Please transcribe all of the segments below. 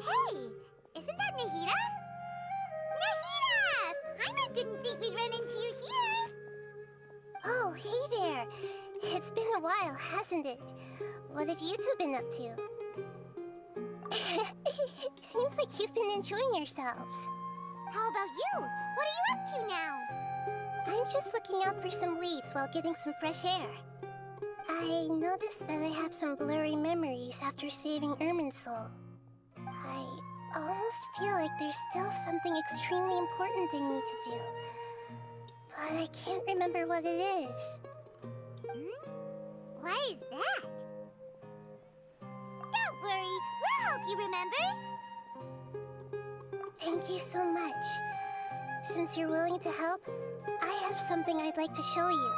Hey, isn't that Nahida? Nahida! I didn't think we'd run into you here. Oh, hey there. It's been a while, hasn't it? What have you two been up to? Seems like you've been enjoying yourselves. How about you? What are you up to now? I'm just looking out for some leads while getting some fresh air. I noticed that I have some blurry memories after saving Irminsul. I almost feel like there's still something extremely important I need to do. But I can't remember what it is. Why is that? Don't worry, we'll help you remember. Thank you so much. Since you're willing to help, I have something I'd like to show you.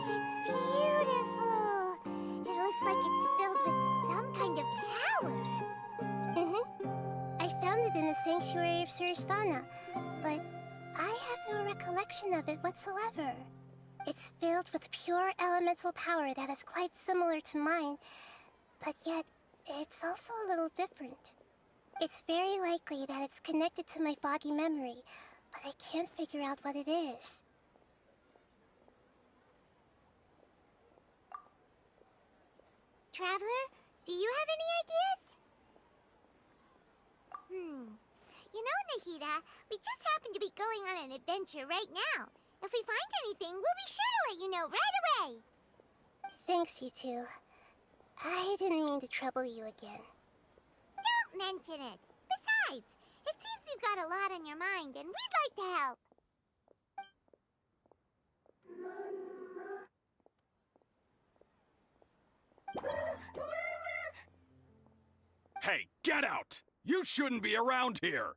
It's beautiful. It looks like it's filled with some kind of power. I found it in the sanctuary of Suristana, but I have no recollection of it whatsoever. It's filled with pure elemental power that is quite similar to mine, but yet it's also a little different. It's very likely that it's connected to my foggy memory, but I can't figure out what it is. Traveler, do you have any ideas? You know, Nahida, we just happen to be going on an adventure right now. If we find anything, we'll be sure to let you know right away. Thanks, you two. I didn't mean to trouble you again. Don't mention it. Besides, it seems you've got a lot on your mind, and we'd like to help. Hey, get out! You shouldn't be around here!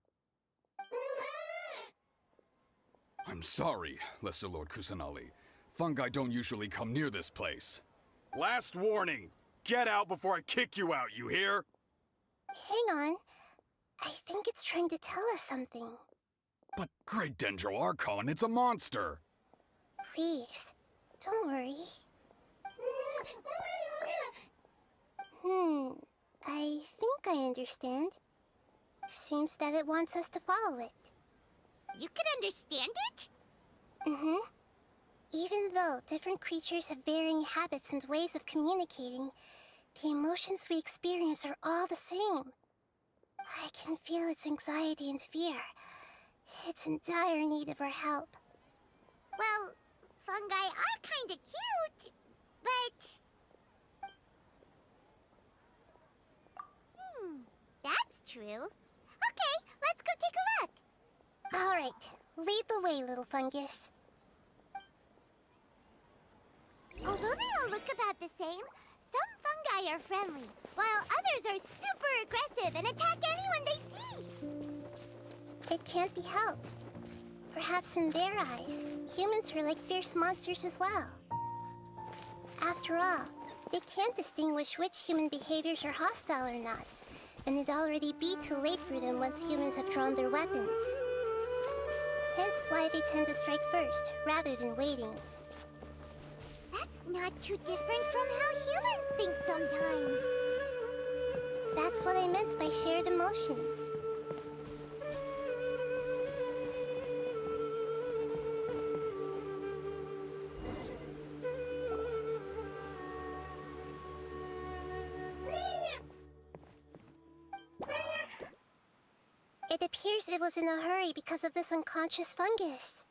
I'm sorry, Lesser Lord Kusanali. Fungi don't usually come near this place. Last warning! Get out before I kick you out, you hear? Hang on. I think it's trying to tell us something. But Great Dendro Archon, it's a monster! Please, don't worry. I think I understand. Seems that it wants us to follow it. You can understand it? Even though different creatures have varying habits and ways of communicating, the emotions we experience are all the same. I can feel its anxiety and fear. It's in dire need of our help. Well, fungi are kinda cute, but... That's true. Okay, let's go take a look. All right, lead the way, little fungus. Although they all look about the same, some fungi are friendly, while others are super aggressive and attack anyone they see. It can't be helped. Perhaps in their eyes, humans are like fierce monsters as well. After all, they can't distinguish which human behaviors are hostile or not, and it'd already be too late for them once humans have drawn their weapons. Hence why they tend to strike first, rather than waiting. That's not too different from how humans think sometimes. That's what I meant by shared emotions. It appears it was in a hurry because of this unconscious fungus.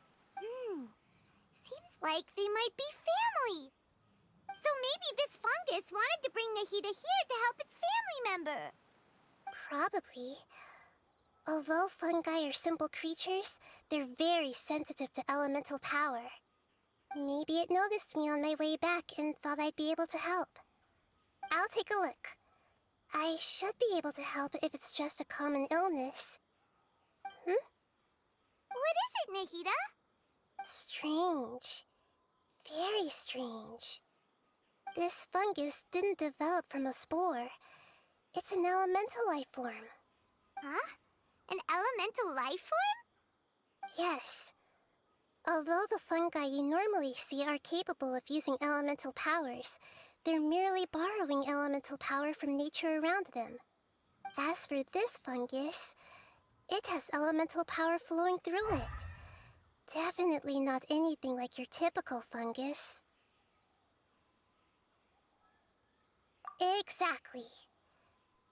Seems like they might be family. So maybe this fungus wanted to bring Nahida here to help its family member. Probably. Although fungi are simple creatures, they're very sensitive to elemental power. Maybe it noticed me on my way back and thought I'd be able to help. I'll take a look. I should be able to help if it's just a common illness. What is it, Nahida? Strange. Very strange. This fungus didn't develop from a spore. It's an elemental life form. Huh? An elemental life form? Yes. Although the fungi you normally see are capable of using elemental powers, they're merely borrowing elemental power from nature around them. As for this fungus, it has elemental power flowing through it. Definitely not anything like your typical fungus. Exactly.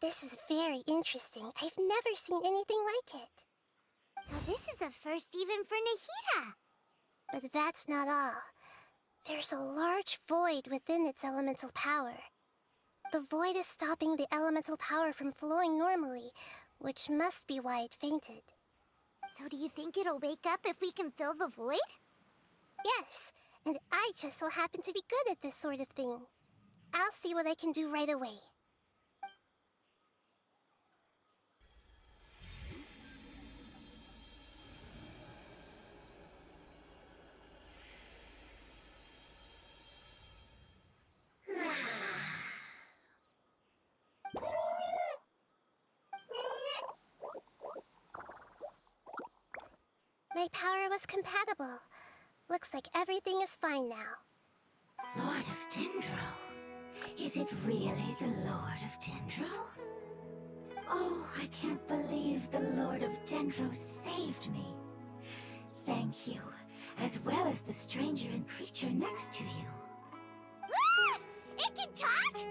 This is very interesting. I've never seen anything like it. So this is a first even for Nahida. But that's not all. There's a large void within its elemental power. The void is stopping the elemental power from flowing normally, which must be why it fainted. So do you think it'll wake up if we can fill the void? Yes, and I just so happen to be good at this sort of thing. I'll see what I can do right away. My power was compatible. Looks like everything is fine now. Lord of Dendro? Is it really the Lord of Dendro? Oh, I can't believe the Lord of Dendro saved me. Thank you, as well as the stranger and creature next to you. Ah! It can talk?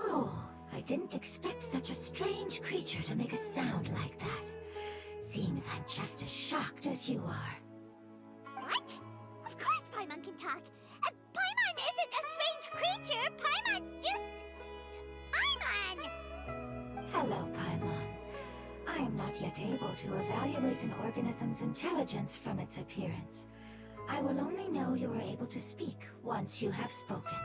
Oh, I didn't expect such a strange creature to make a sound like that. Seems I'm just as shocked as you are. What? Of course Paimon can talk. Paimon isn't a strange creature. Paimon's just... Paimon! Hello, Paimon. I am not yet able to evaluate an organism's intelligence from its appearance. I will only know you are able to speak once you have spoken.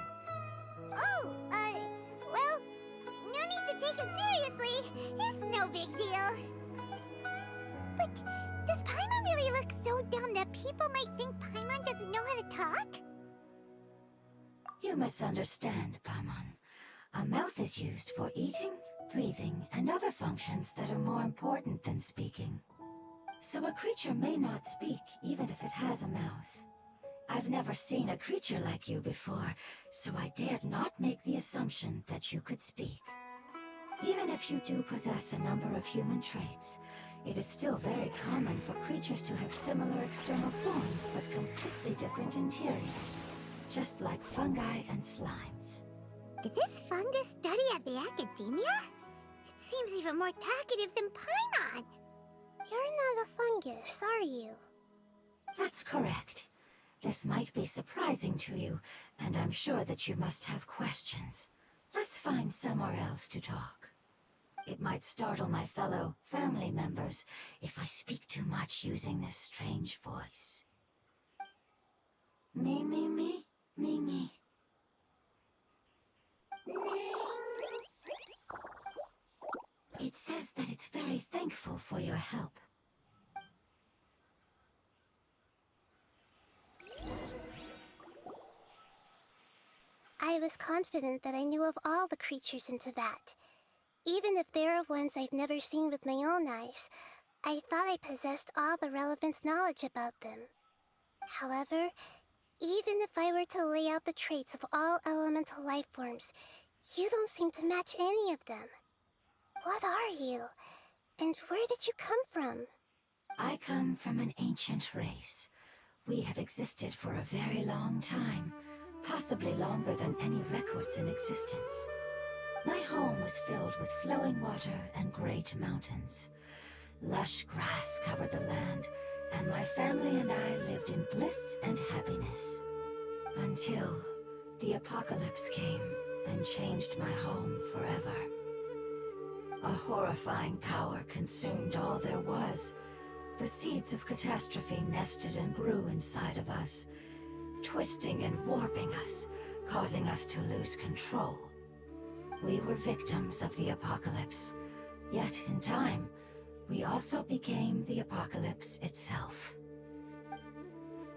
Oh, well, no need to take it seriously. It's no big deal. But does Paimon really look so dumb that people might think Paimon doesn't know how to talk? You misunderstand, Paimon. A mouth is used for eating, breathing, and other functions that are more important than speaking. So a creature may not speak even if it has a mouth. I've never seen a creature like you before, so I dared not make the assumption that you could speak. Even if you do possess a number of human traits, it is still very common for creatures to have similar external forms but completely different interiors, just like fungi and slimes. Did this fungus study at the academia? It seems even more talkative than Paimon. You're not a fungus, are you? That's correct. This might be surprising to you, and I'm sure that you must have questions. Let's find somewhere else to talk. It might startle my fellow family members if I speak too much using this strange voice. Me, me, me, me, me. It says that it's very thankful for your help. I was confident that I knew of all the creatures in Teyvat. Even if there are ones I've never seen with my own eyes, I thought I possessed all the relevant knowledge about them. However, even if I were to lay out the traits of all elemental life forms, you don't seem to match any of them. What are you? And where did you come from? I come from an ancient race. We have existed for a very long time, possibly longer than any records in existence. My home was filled with flowing water and great mountains. Lush grass covered the land, and my family and I lived in bliss and happiness. Until the apocalypse came and changed my home forever. A horrifying power consumed all there was. The seeds of catastrophe nested and grew inside of us. twisting and warping us, causing us to lose control. We were victims of the apocalypse, yet in time, we also became the apocalypse itself.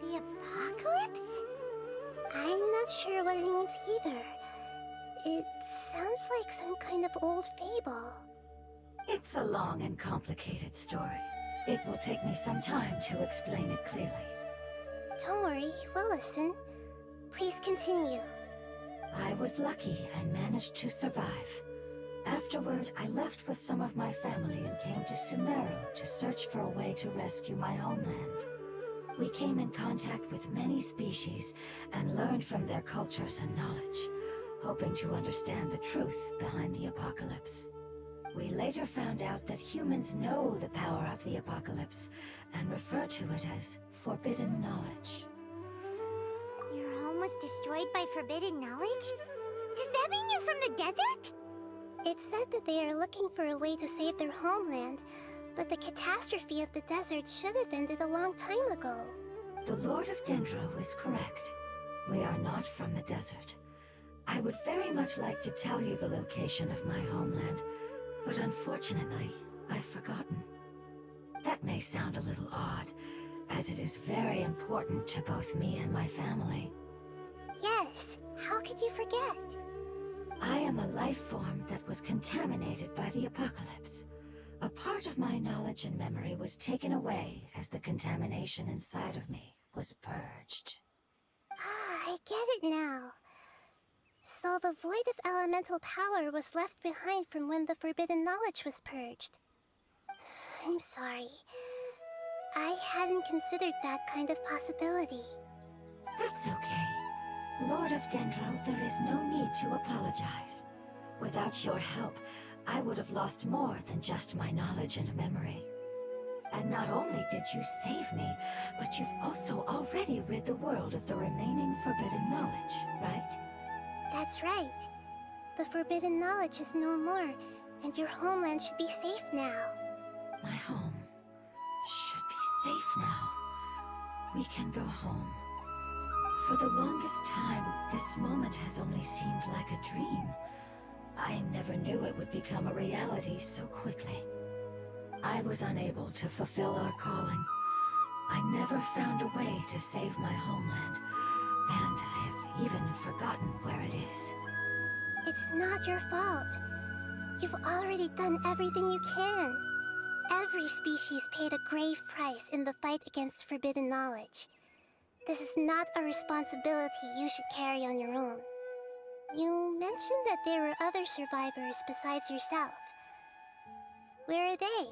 The apocalypse? I'm not sure what it means either. It sounds like some kind of old fable. It's a long and complicated story. It will take me some time to explain it clearly. Don't worry, we'll listen. Please continue. I was lucky and managed to survive. Afterward, I left with some of my family and came to Sumeru to search for a way to rescue my homeland. We came in contact with many species and learned from their cultures and knowledge, hoping to understand the truth behind the apocalypse. We later found out that humans know the power of the apocalypse and refer to it as forbidden knowledge. Your home was destroyed by forbidden knowledge? Does that mean you're from the desert? It's said that they are looking for a way to save their homeland, but the catastrophe of the desert should have ended a long time ago. The Lord of Dendro is correct. We are not from the desert. I would very much like to tell you the location of my homeland, but unfortunately, I've forgotten. That may sound a little odd, as it is very important to both me and my family. Yes, how could you forget? I am a life form that was contaminated by the apocalypse. A part of my knowledge and memory was taken away as the contamination inside of me was purged. Ah, I get it now. So the void of elemental power was left behind from when the forbidden knowledge was purged. I'm sorry. I hadn't considered that kind of possibility. That's okay. Lord of Dendro, there is no need to apologize. Without your help, I would have lost more than just my knowledge and memory. And not only did you save me, but you've also already rid the world of the remaining forbidden knowledge, right? That's right. The forbidden knowledge is no more, and your homeland should be safe now. My home should be safe now. We can go home. For the longest time, this moment has only seemed like a dream. I never knew it would become a reality so quickly. I was unable to fulfill our calling. I never found a way to save my homeland, and I have even forgotten where it is. It's not your fault. You've already done everything you can. Every species paid a grave price in the fight against forbidden knowledge. This is not a responsibility you should carry on your own. You mentioned that there were other survivors besides yourself. Where are they?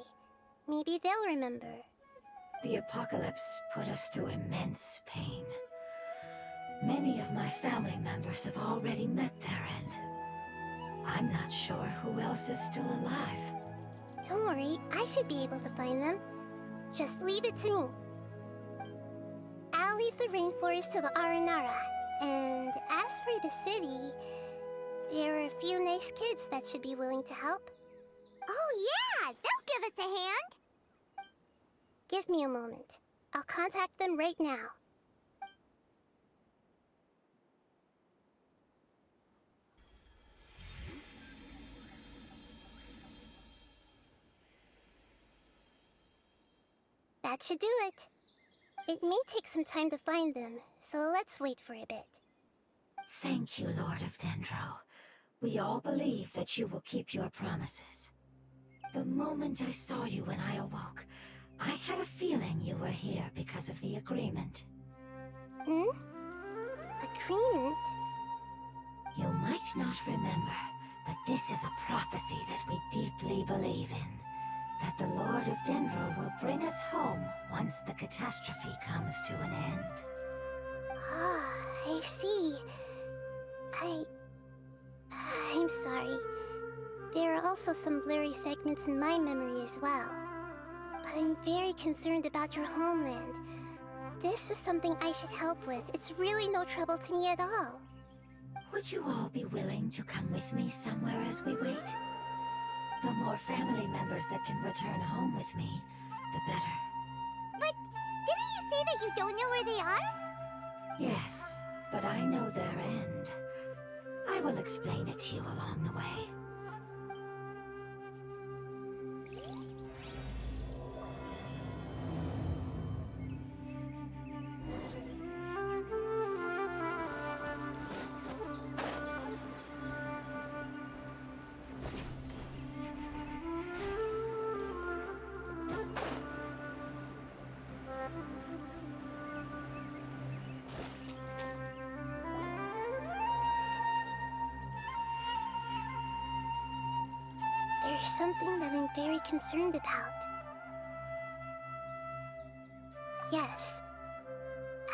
Maybe they'll remember. The apocalypse put us through immense pain. Many of my family members have already met their end. I'm not sure who else is still alive. Don't worry, I should be able to find them. Just leave it to me. I'll leave the rainforest to the Aranara. And as for the city, there are a few nice kids that should be willing to help. Oh yeah, they'll give us a hand. Give me a moment. I'll contact them right now. That should do it. It may take some time to find them, so let's wait for a bit. Thank you, Lord of Dendro. We all believe that you will keep your promises. The moment I saw you when I awoke, I had a feeling you were here because of the agreement. Hmm? Agreement? You might not remember, but this is a prophecy that we deeply believe in. That the Lord of Dendro will bring us home once the catastrophe comes to an end. Ah, I see. I'm sorry. There are also some blurry segments in my memory as well. But I'm very concerned about your homeland. This is something I should help with. It's really no trouble to me at all. Would you all be willing to come with me somewhere as we wait? The more family members that can return home with me, the better. But didn't you say that you don't know where they are? Yes, but I know their end. I will explain it to you along the way. There's something that I'm very concerned about. Yes,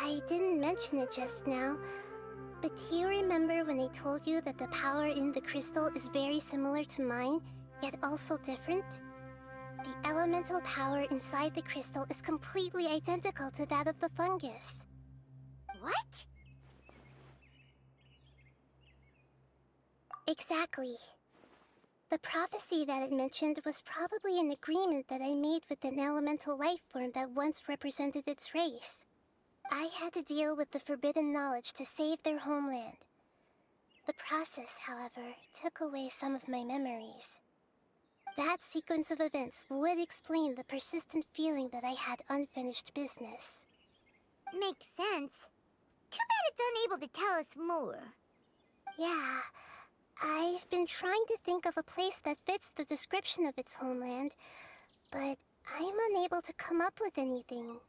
I didn't mention it just now, but do you remember when I told you that the power in the crystal is very similar to mine, yet also different? The elemental power inside the crystal is completely identical to that of the fungus. What? Exactly. The prophecy that it mentioned was probably an agreement that I made with an elemental life form that once represented its race. I had to deal with the forbidden knowledge to save their homeland. The process, however, took away some of my memories. That sequence of events would explain the persistent feeling that I had unfinished business. Makes sense. Too bad it's unable to tell us more. Yeah, I've been trying to think of a place that fits the description of its homeland, but I'm unable to come up with anything.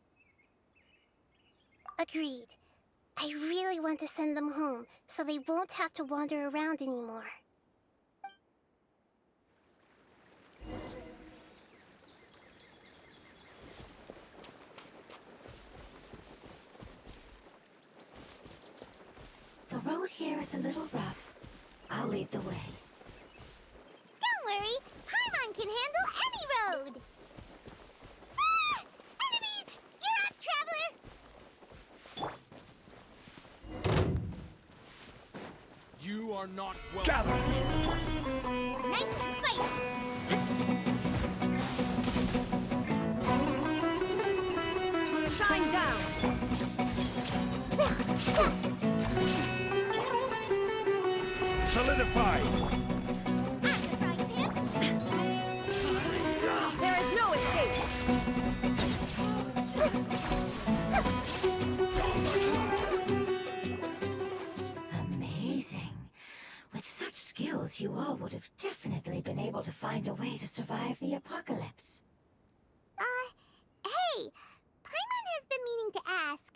Agreed. I really want to send them home, so they won't have to wander around anymore. The road here is a little rough. I'll lead the way. Don't worry, Paimon can handle any road! Ah! Enemies! You're up, traveler! You are not welcome. Gather! Nice and spicy! Shine down! Solidify! There is no escape! Amazing. With such skills, you all would have definitely been able to find a way to survive the apocalypse. Hey! Paimon has been meaning to ask.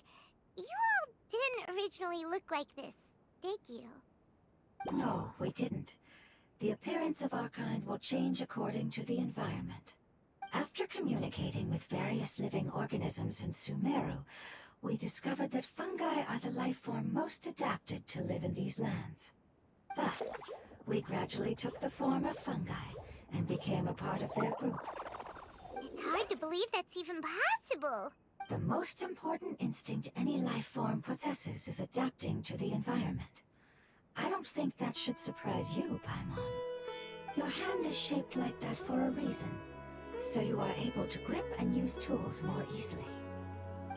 You all didn't originally look like this, did you? No, we didn't. The appearance of our kind will change according to the environment. After communicating with various living organisms in Sumeru, we discovered that fungi are the life form most adapted to live in these lands. Thus, we gradually took the form of fungi and became a part of their group. It's hard to believe that's even possible. The most important instinct any life form possesses is adapting to the environment. I don't think that should surprise you, Paimon. Your hand is shaped like that for a reason, so you are able to grip and use tools more easily.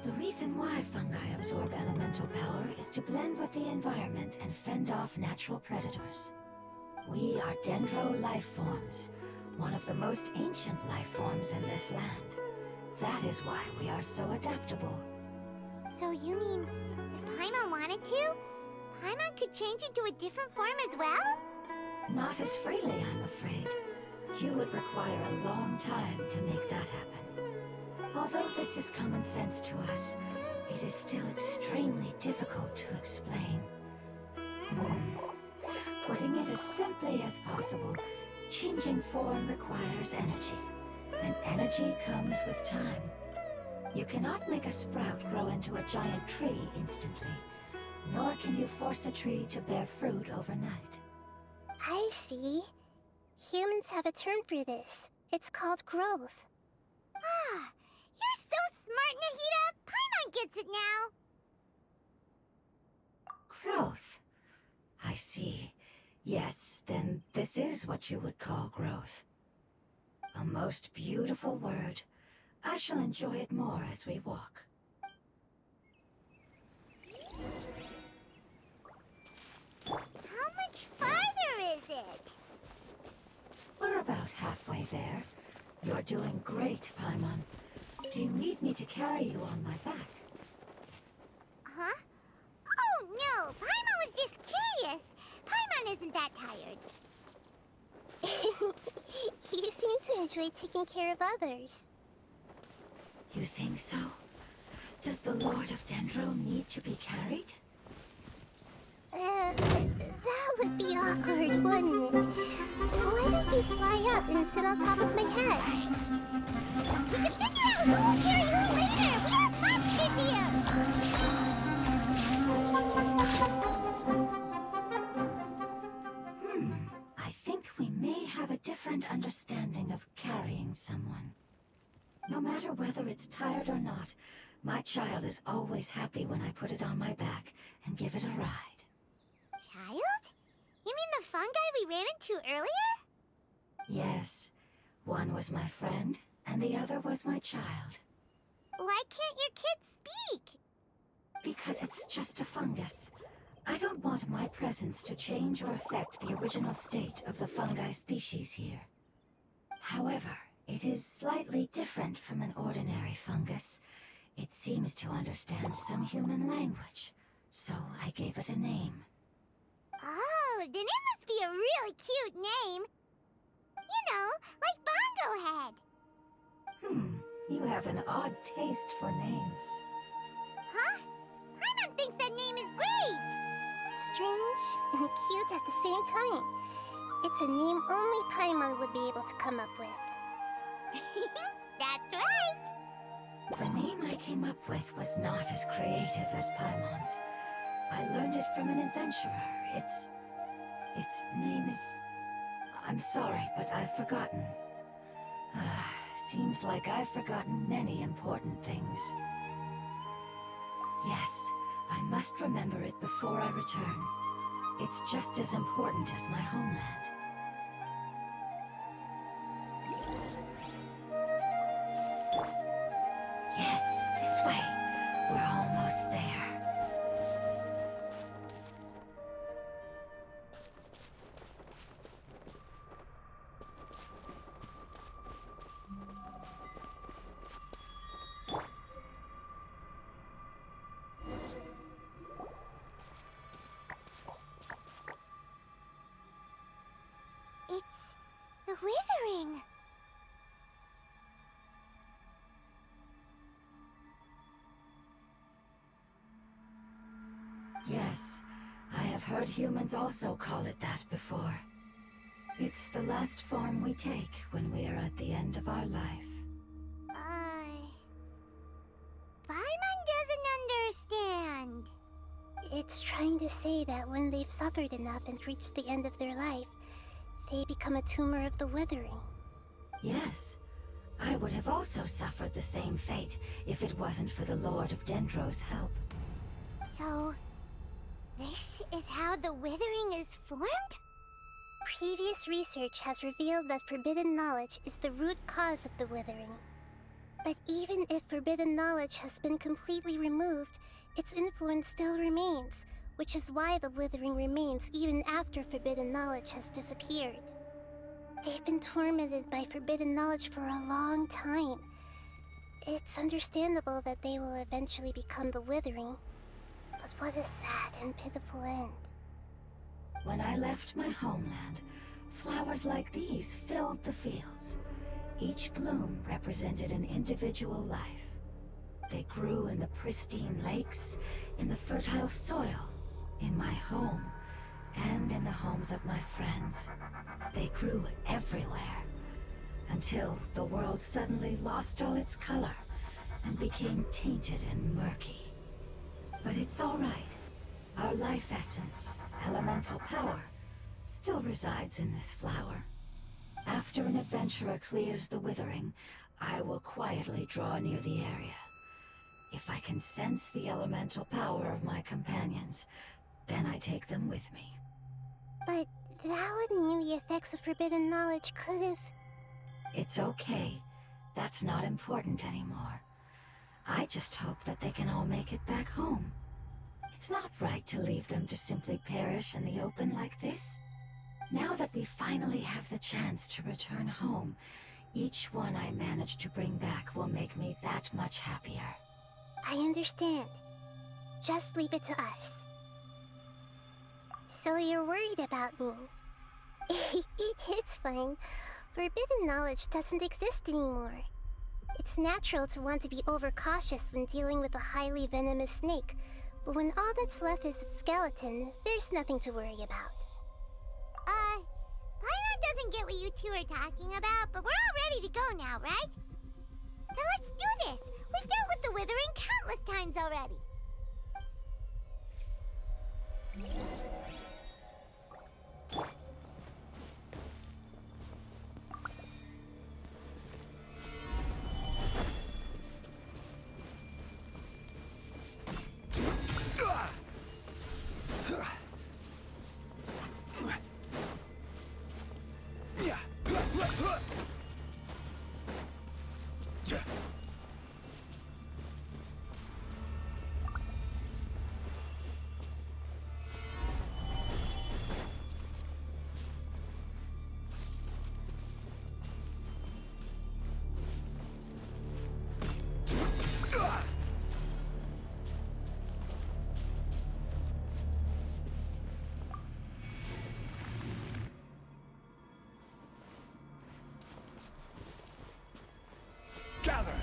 The reason why fungi absorb elemental power is to blend with the environment and fend off natural predators. We are dendro life forms, one of the most ancient life forms in this land. That is why we are so adaptable. So you mean, if Paimon wanted to, Paimon could change into a different form as well? Not as freely, I'm afraid. You would require a long time to make that happen. Although this is common sense to us, it is still extremely difficult to explain. Putting it as simply as possible, changing form requires energy, and energy comes with time. You cannot make a sprout grow into a giant tree instantly, nor can you force a tree to bear fruit overnight. I see. Humans have a term for this. It's called growth. Ah, you're so smart, Nahida! Paimon gets it now! Growth. I see. Yes, then this is what you would call growth. A most beautiful word. I shall enjoy it more as we walk. doing great, Paimon. Do you need me to carry you on my back? Huh? Oh, no! Paimon was just curious! Paimon isn't that tired. You seem to enjoy taking care of others. You think so? Does the Lord of Dendro need to be carried? That would be awkward, wouldn't it? Why don't you fly up and sit on top of my head? We can figure out who will carry who later! We are monsters here! I think we may have a different understanding of carrying someone. No matter whether it's tired or not, my child is always happy when I put it on my back and give it a ride. Child? You mean the fungi we ran into earlier? Yes, one was my friend, and the other was my child. Why can't your kid speak? Because it's just a fungus. I don't want my presence to change or affect the original state of the fungi species here. However, it is slightly different from an ordinary fungus. It seems to understand some human language, so I gave it a name. Oh, then it must be a really cute name. You know, like Bongo Head. You have an odd taste for names. Huh? Paimon thinks that name is great. Strange and cute at the same time. It's a name only Paimon would be able to come up with. That's right. The name I came up with was not as creative as Paimon's. I learned it from an adventurer. Its name is... I'm sorry, but I've forgotten. Seems like I've forgotten many important things. Yes, I must remember it before I return. It's just as important as my homeland. Yes, this way. We're almost there. It's the Withering. Yes, I have heard humans also call it that before. It's the last form we take when we are at the end of our life. Paimon doesn't understand. It's trying to say that when they've suffered enough and reached the end of their life, they become a tumor of the Withering. Yes, I would have also suffered the same fate if it wasn't for the Lord of Dendro's help. So, this is how the Withering is formed? Previous research has revealed that forbidden knowledge is the root cause of the Withering. But even if forbidden knowledge has been completely removed, its influence still remains, which is why the Withering remains even after forbidden knowledge has disappeared. They've been tormented by forbidden knowledge for a long time. It's understandable that they will eventually become the Withering, but what a sad and pitiful end. When I left my homeland, flowers like these filled the fields. Each bloom represented an individual life. They grew in the pristine lakes, in the fertile soil, in my home, and in the homes of my friends. They grew everywhere, until the world suddenly lost all its color and became tainted and murky. But it's all right. Our life essence, elemental power, still resides in this flower. After an adventurer clears the Withering, I will quietly draw near the area. If I can sense the elemental power of my companions, then I take them with me. But that would mean the effects of forbidden knowledge could have... It's okay. That's not important anymore. I just hope that they can all make it back home. It's not right to leave them to simply perish in the open like this. Now that we finally have the chance to return home, Each one I manage to bring back will make me that much happier. I understand. Just leave it to us. So you're worried about me? It's fine. Forbidden knowledge doesn't exist anymore. It's natural to want to be overcautious when dealing with a highly venomous snake, but when all that's left is its skeleton, there's nothing to worry about. Paimon doesn't get what you two are talking about, but we're all ready to go now, right? Then let's do this! We've dealt with the Withering countless times already! Gather!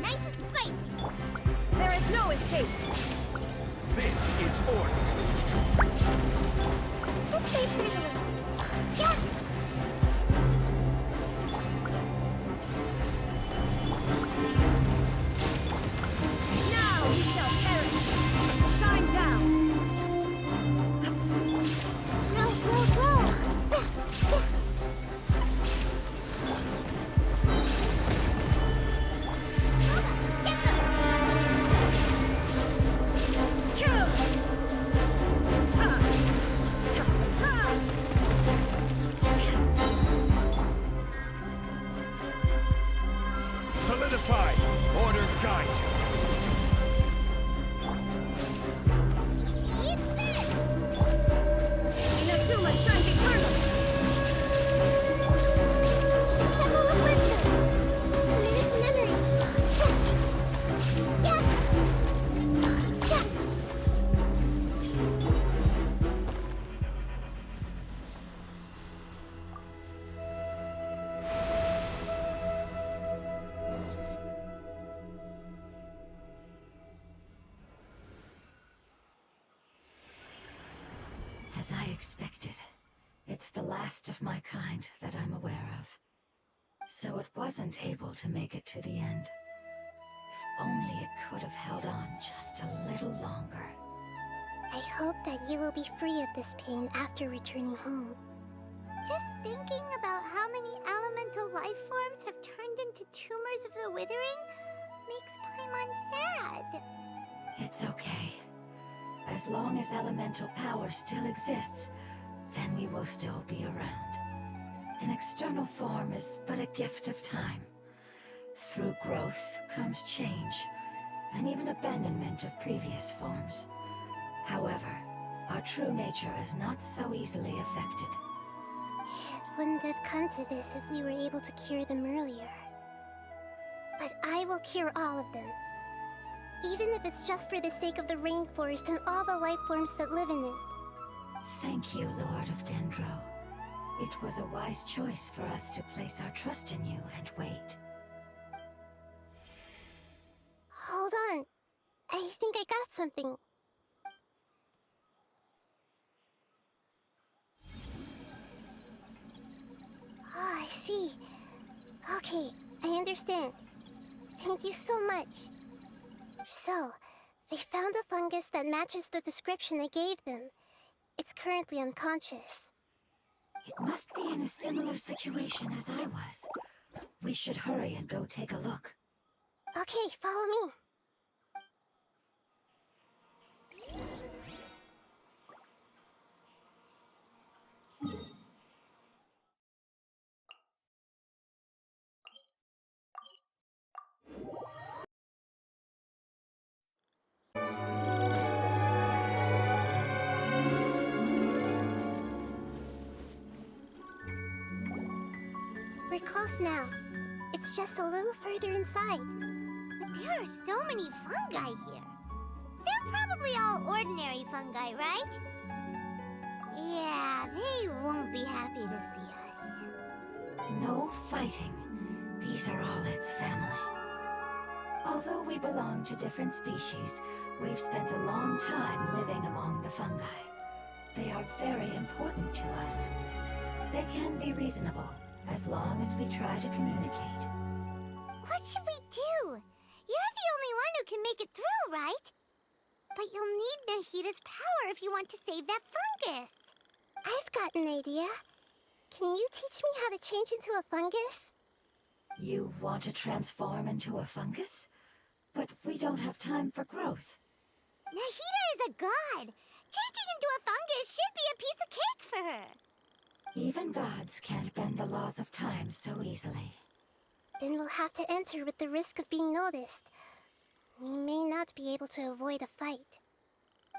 Nice and spicy! There is no escape! This is order! Let's stay pretty. Yeah! Now you shall perish! Shine down! Go! Get them! Kill! Ha! Ha! Solidify! Order guide you! Eat this! Inazuma shines eternal! Temple of Wisdom! Minute's memory! Yeah! Yeah! As I expected, it's the last of my kind that I'm aware of. So it wasn't able to make it to the end. If only it could have held on just a little longer. I hope that you will be free of this pain after returning home. Just thinking about how many elemental life forms have turned into tumors of the Withering makes Paimon sad. It's okay. As long as elemental power still exists, then we will still be around. An external form is but a gift of time. Through growth comes change, and even abandonment of previous forms. However, our true nature is not so easily affected. It wouldn't have come to this if we were able to cure them earlier. But I will cure all of them. Even if it's just for the sake of the rainforest and all the life forms that live in it. Thank you, Lord of Dendro. It was a wise choice for us to place our trust in you and wait. Hold on. I think I got something. Oh, I see. Okay, I understand. Thank you so much. So, they found a fungus that matches the description I gave them. It's currently unconscious. It must be in a similar situation as I was. We should hurry and go take a look. Okay, follow me. close now. It's just a little further inside. But there are so many fungi here. They're probably all ordinary fungi, right? Yeah, they won't be happy to see us. No fighting. These are all its family. Although we belong to different species, we've spent a long time living among the fungi. They are very important to us. They can be reasonable, as long as we try to communicate. What should we do? You're the only one who can make it through, right? But you'll need Nahida's power if you want to save that fungus. I've got an idea. Can you teach me how to change into a fungus? You want to transform into a fungus? But we don't have time for growth. Nahida is a god. Changing into a fungus should be a piece of cake for her. Even gods can't bend the laws of time so easily. Then we'll have to enter with the risk of being noticed. We may not be able to avoid a fight.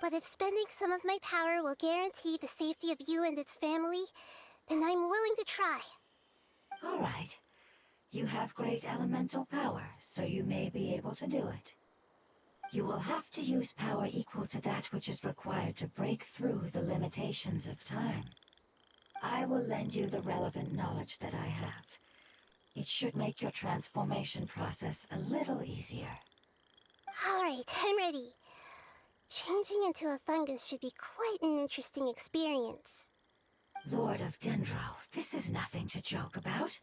But if spending some of my power will guarantee the safety of you and its family, then I'm willing to try. All right. You have great elemental power, so you may be able to do it. You will have to use power equal to that which is required to break through the limitations of time. I will lend you the relevant knowledge that I have. It should make your transformation process a little easier. All right, I'm ready. Changing into a fungus should be quite an interesting experience. Lord of Dendro, this is nothing to joke about.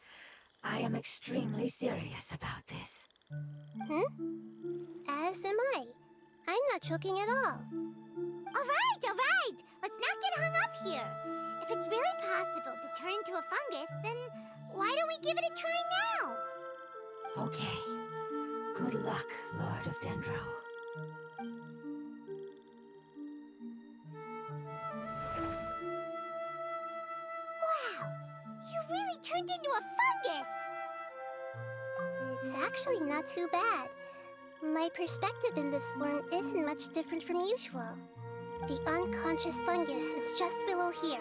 I am extremely serious about this. As am I. I'm not joking at all. All right. Let's not get hung up here. If it's really possible to turn into a fungus, then why don't we give it a try now? Okay. Good luck, Lord of Dendro. Wow, you really turned into a fungus! It's actually not too bad. My perspective in this form isn't much different from usual. The unconscious fungus is just below here.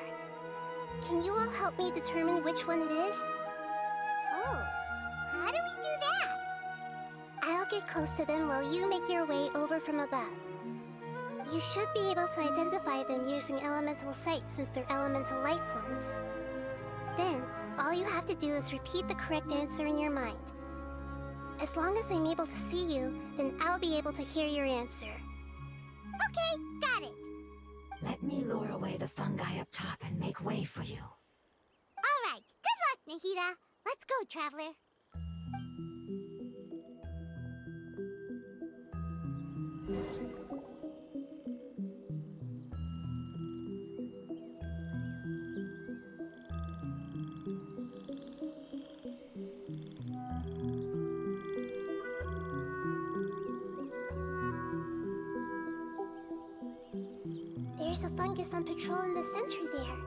Can you all help me determine which one it is? Oh, how do we do that? I'll get close to them while you make your way over from above. You should be able to identify them using elemental sight since they're elemental life forms. Then, all you have to do is repeat the correct answer in your mind. As long as I'm able to see you, then I'll be able to hear your answer. Okay, got it. Let me lure away the fungi up top and make way for you. All right, good luck, Nahida. Let's go, Traveler. There's a fungus on patrol in the center there.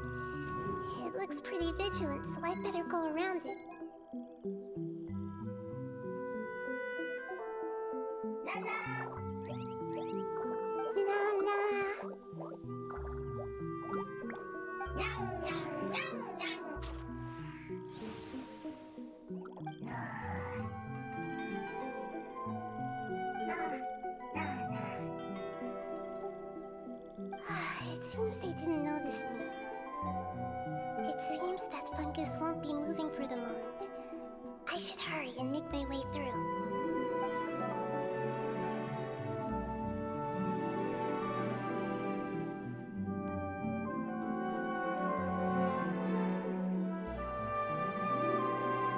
It looks pretty vigilant, so I'd better go around it. Nana! It seems they didn't notice me. It seems that fungus won't be moving for the moment. I should hurry and make my way through.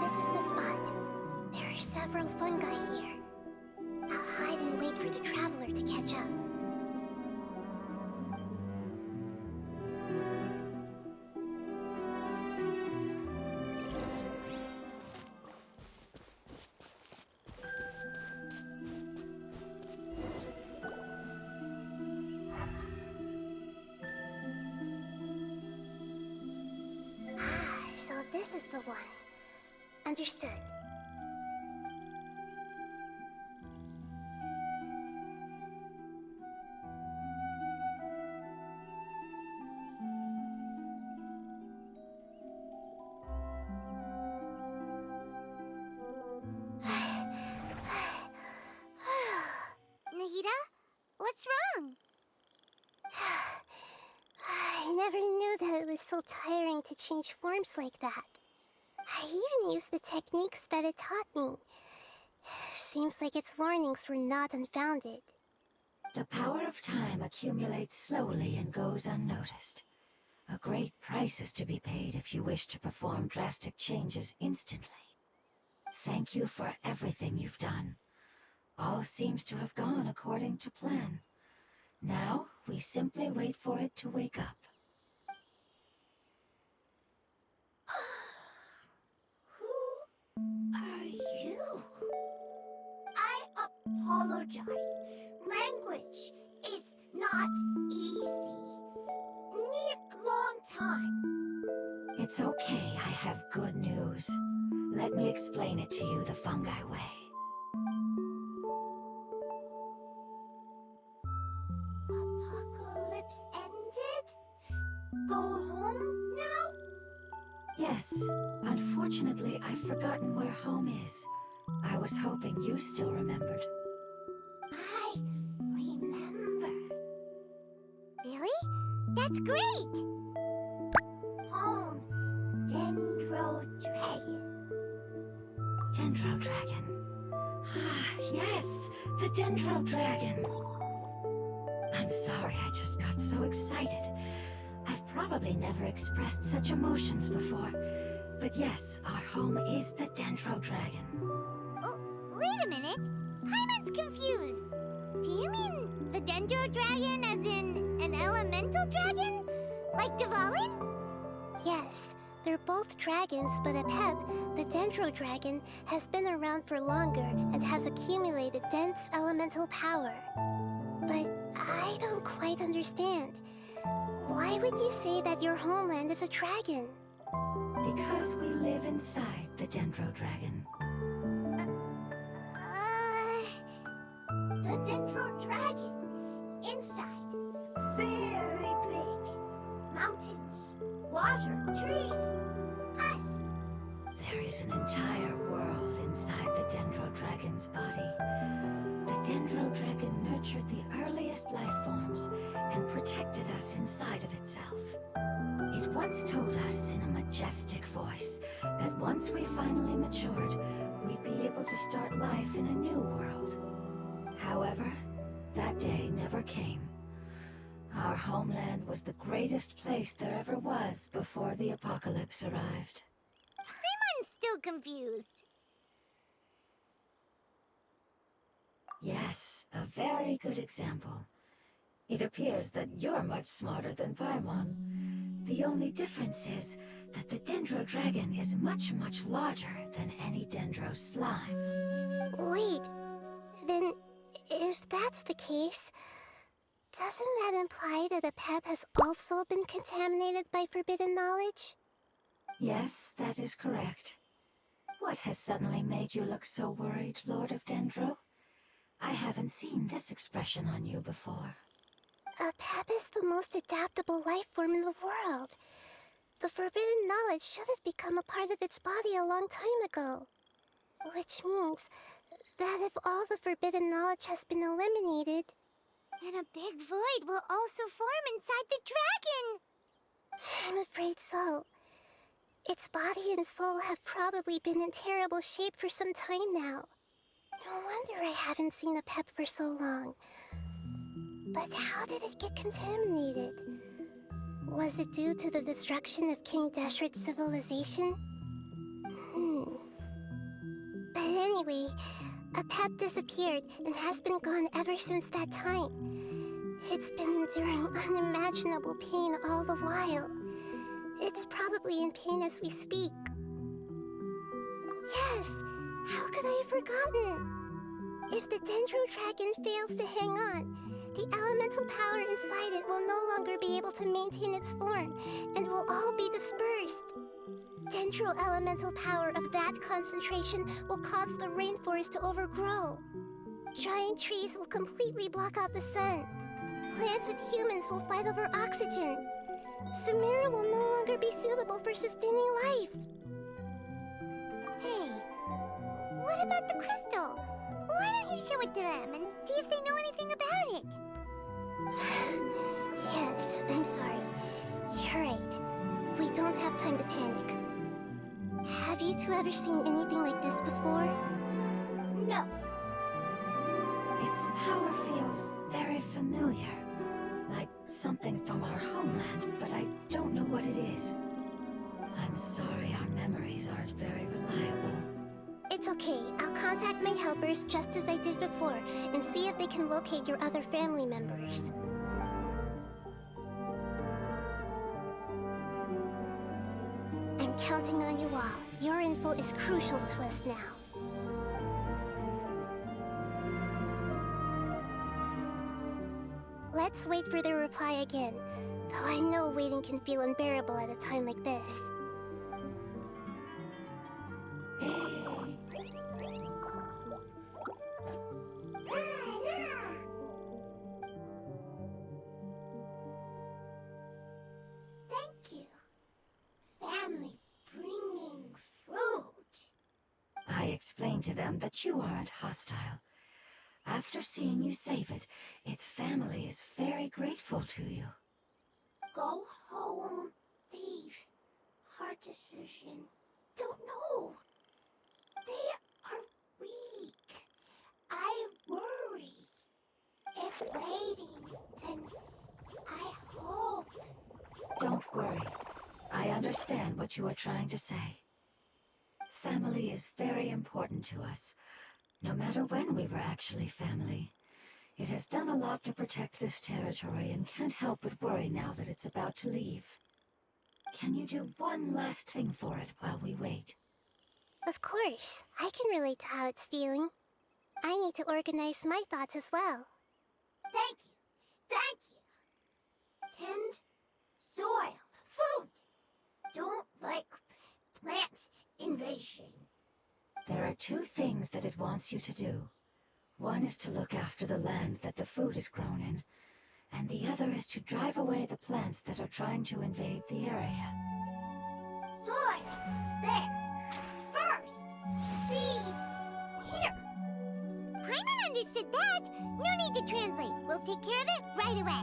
This is the spot. There are several fungi here. I'll hide and wait for the traveler to catch up. So this is the one. Understood. What's wrong? I never knew that it was so tiring to change forms like that. I even used the techniques that it taught me. Seems like its warnings were not unfounded. The power of time accumulates slowly and goes unnoticed. A great price is to be paid if you wish to perform drastic changes instantly. Thank you for everything you've done. All seems to have gone according to plan. Now, we simply wait for it to wake up. Who are you? I apologize. Language is not easy. Need long time. It's okay, I have good news. Let me explain it to you the fungi way. Apocalypse ended? Go home now? Yes, unfortunately I've forgotten where home is. I was hoping you still remembered. I remember. Really? That's great! Home, Dendro Dragon. Dendro Dragon. Ah, yes, the Dendro Dragon. I'm sorry, I just got so excited. I've probably never expressed such emotions before. But yes, our home is the Dendro Dragon. Oh, wait a minute. Paimon's confused. Do you mean the Dendro Dragon as in an elemental dragon? Like Dvalin? Yes, they're both dragons, but Apep, the Dendro Dragon, has been around for longer and has accumulated dense elemental power. But I don't quite understand. Why would you say that your homeland is a dragon? Because we live inside the Dendro Dragon. The Dendro Dragon. Inside. Very big. Mountains. Water. Trees. Us. There is an entire world inside the Dendro Dragon's body. The Dendro Dragon nurtured the earliest life forms and protected us inside of itself. It once told us in a majestic voice that once we finally matured, we'd be able to start life in a new world. However, that day never came. Our homeland was the greatest place there ever was before the apocalypse arrived. Paimon's still confused. Yes, a very good example. It appears that you're much smarter than Paimon. The only difference is that the Dendro Dragon is much, much larger than any Dendro slime. Wait, then if that's the case, doesn't that imply that Apep has also been contaminated by forbidden knowledge? Yes, that is correct. What has suddenly made you look so worried, Lord of Dendro? I haven't seen this expression on you before. Apep is the most adaptable life form in the world. The forbidden knowledge should have become a part of its body a long time ago. Which means that if all the forbidden knowledge has been eliminated, then a big void will also form inside the dragon! I'm afraid so. Its body and soul have probably been in terrible shape for some time now. No wonder I haven't seen Apep for so long. But how did it get contaminated? Was it due to the destruction of King Deshret's civilization? But anyway, Apep disappeared and has been gone ever since that time. It's been enduring unimaginable pain all the while. It's probably in pain as we speak. Yes! How could I have forgotten? If the Dendro Dragon fails to hang on, the elemental power inside it will no longer be able to maintain its form, and will all be dispersed. Dendro elemental power of that concentration will cause the rainforest to overgrow. Giant trees will completely block out the sun. Plants and humans will fight over oxygen. Sumeru will no longer be suitable for sustaining life. Hey, what about the crystal? Why don't you show it to them and see if they know anything about it? Yes, I'm sorry. You're right. We don't have time to panic. Have you two ever seen anything like this before? No. Its power feels very familiar. Like something from our homeland, but I don't know what it is. I'm sorry our memories aren't very reliable. It's okay. I'll contact my helpers just as I did before and see if they can locate your other family members. I'm counting on you all. Your info is crucial to us now. Let's wait for their reply again, though I know waiting can feel unbearable at a time like this. Thank you. Family bringing fruit. I explained to them that you aren't hostile. After seeing you save it, its family is very grateful to you. Go home, thief. Hard decision. Don't know. They are weak. I worry. If waiting, then I hope. Don't worry. I understand what you are trying to say. Family is very important to us. No matter when we were actually family. It has done a lot to protect this territory and can't help but worry now that it's about to leave. Can you do one last thing for it while we wait? Of course. I can relate to how it's feeling. I need to organize my thoughts as well. Thank you. Thank you. Tend soil. Food. Don't like plant invasion. There are two things that it wants you to do. One is to look after the land that the food is grown in, and the other is to drive away the plants that are trying to invade the area. Soil. There. First. Seed. Here. Paimon understood that. No need to translate. We'll take care of it right away.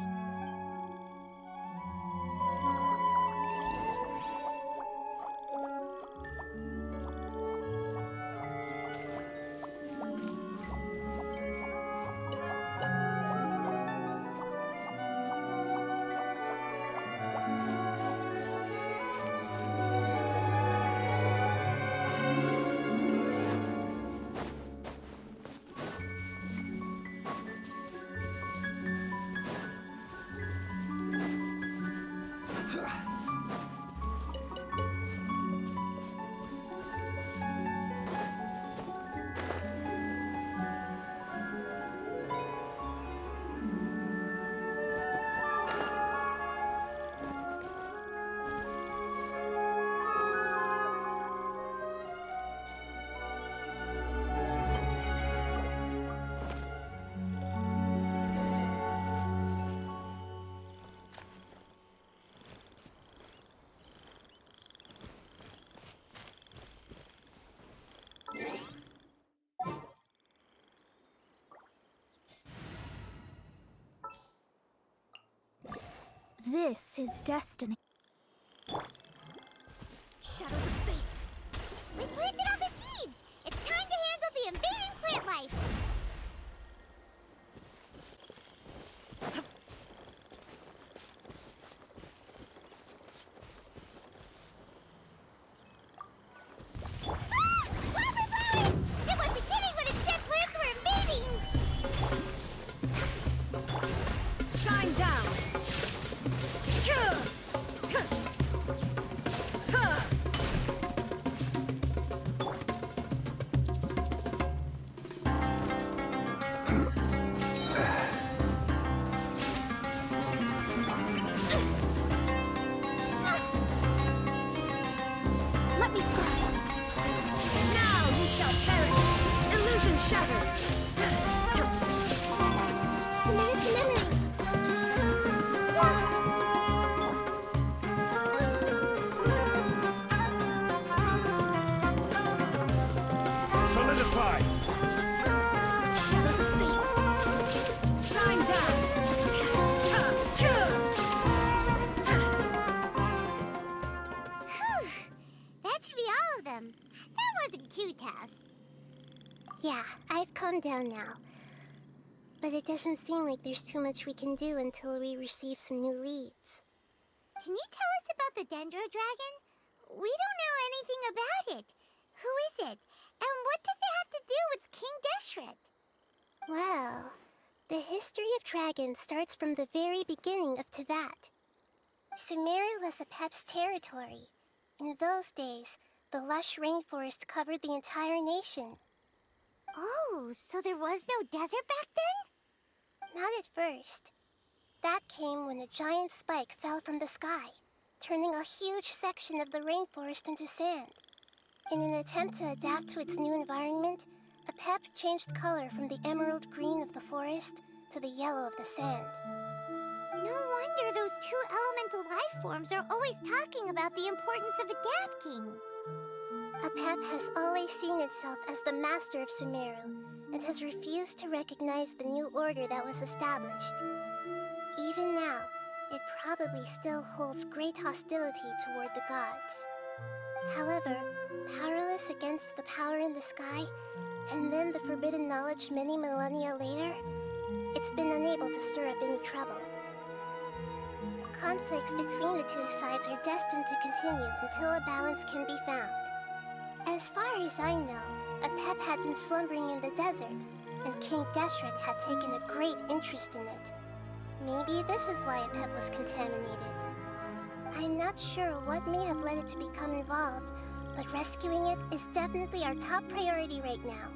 This is destiny. Shadows of fate. We planted all the seeds. It's time to handle the invading plant life. Ah! Flower flowers! It wasn't kidding when it said plants were invading. Shine down! calmed down now. But it doesn't seem like there's too much we can do until we receive some new leads. Can you tell us about the Dendro Dragon? We don't know anything about it. Who is it? And what does it have to do with King Deshret? Well, the history of dragons starts from the very beginning of Teyvat. Sumeru was Apep's territory. In those days, the lush rainforest covered the entire nation. Oh, so there was no desert back then? Not at first. That came when a giant spike fell from the sky, turning a huge section of the rainforest into sand. In an attempt to adapt to its new environment, Apep changed color from the emerald green of the forest to the yellow of the sand. No wonder those two elemental life forms are always talking about the importance of adapting. Apep has always seen itself as the master of Sumeru, and has refused to recognize the new order that was established. Even now, it probably still holds great hostility toward the gods. However, powerless against the power in the sky, and then the forbidden knowledge many millennia later, it's been unable to stir up any trouble. Conflicts between the two sides are destined to continue until a balance can be found. As far as I know, Apep had been slumbering in the desert, and King Deshret had taken a great interest in it. Maybe this is why Apep was contaminated. I'm not sure what may have led it to become involved, but rescuing it is definitely our top priority right now.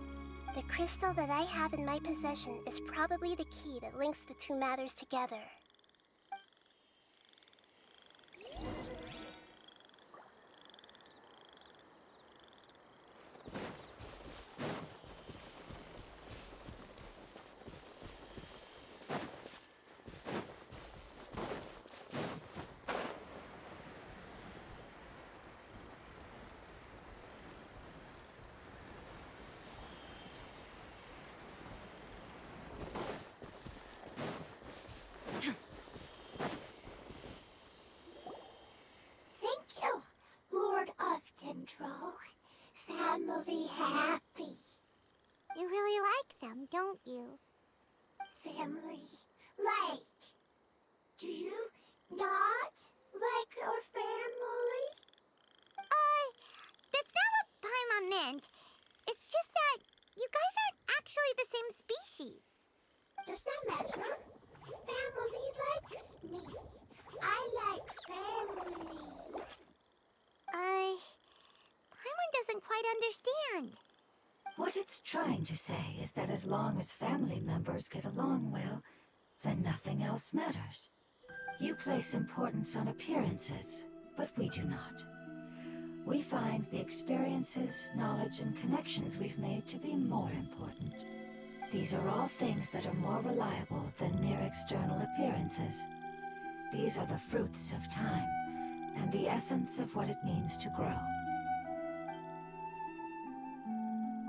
The crystal that I have in my possession is probably the key that links the two matters together. Thank you, Lord of Dendro. Family happy. You really like them, don't you? Family like. Do you not like your family? That's not what Paimon meant. It's just that you guys aren't actually the same species. Does that matter? Family likes me. I like family. Paimon doesn't quite understand. What it's trying to say is that as long as family members get along well, then nothing else matters. You place importance on appearances, but we do not. We find the experiences, knowledge, and connections we've made to be more important. These are all things that are more reliable than mere external appearances. These are the fruits of time, and the essence of what it means to grow.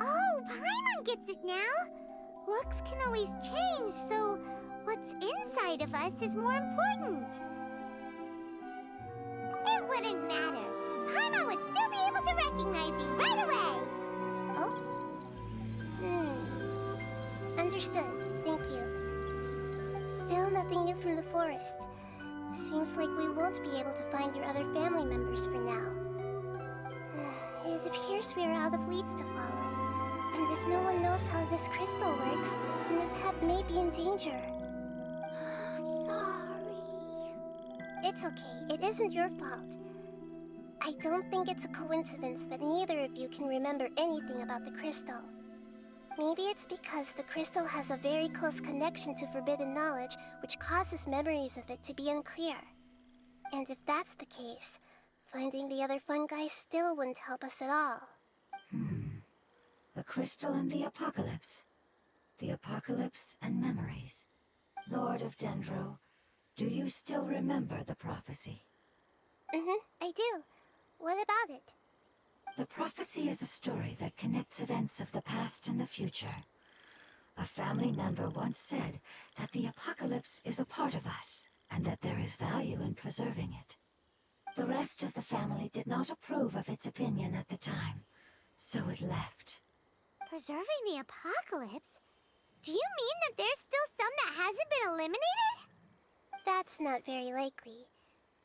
Oh, Paimon gets it now! Looks can always change, so what's inside of us is more important. It wouldn't matter. Paimon would still be able to recognize you right away! Oh? Understood. Thank you. Still nothing new from the forest. Seems like we won't be able to find your other family members for now. It appears we are out of leads to follow. And if no one knows how this crystal works, then Apep may be in danger. Sorry. It's okay. It isn't your fault. I don't think it's a coincidence that neither of you can remember anything about the crystal. Maybe it's because the crystal has a very close connection to forbidden knowledge, which causes memories of it to be unclear. And if that's the case, finding the other fungi still wouldn't help us at all. The crystal and the apocalypse. The apocalypse and memories. Lord of Dendro, do you still remember the prophecy? I do. What about it? The prophecy is a story that connects events of the past and the future. A family member once said that the apocalypse is a part of us, and that there is value in preserving it. The rest of the family did not approve of its opinion at the time, so it left. Preserving the apocalypse? Do you mean that there's still some that hasn't been eliminated? That's not very likely.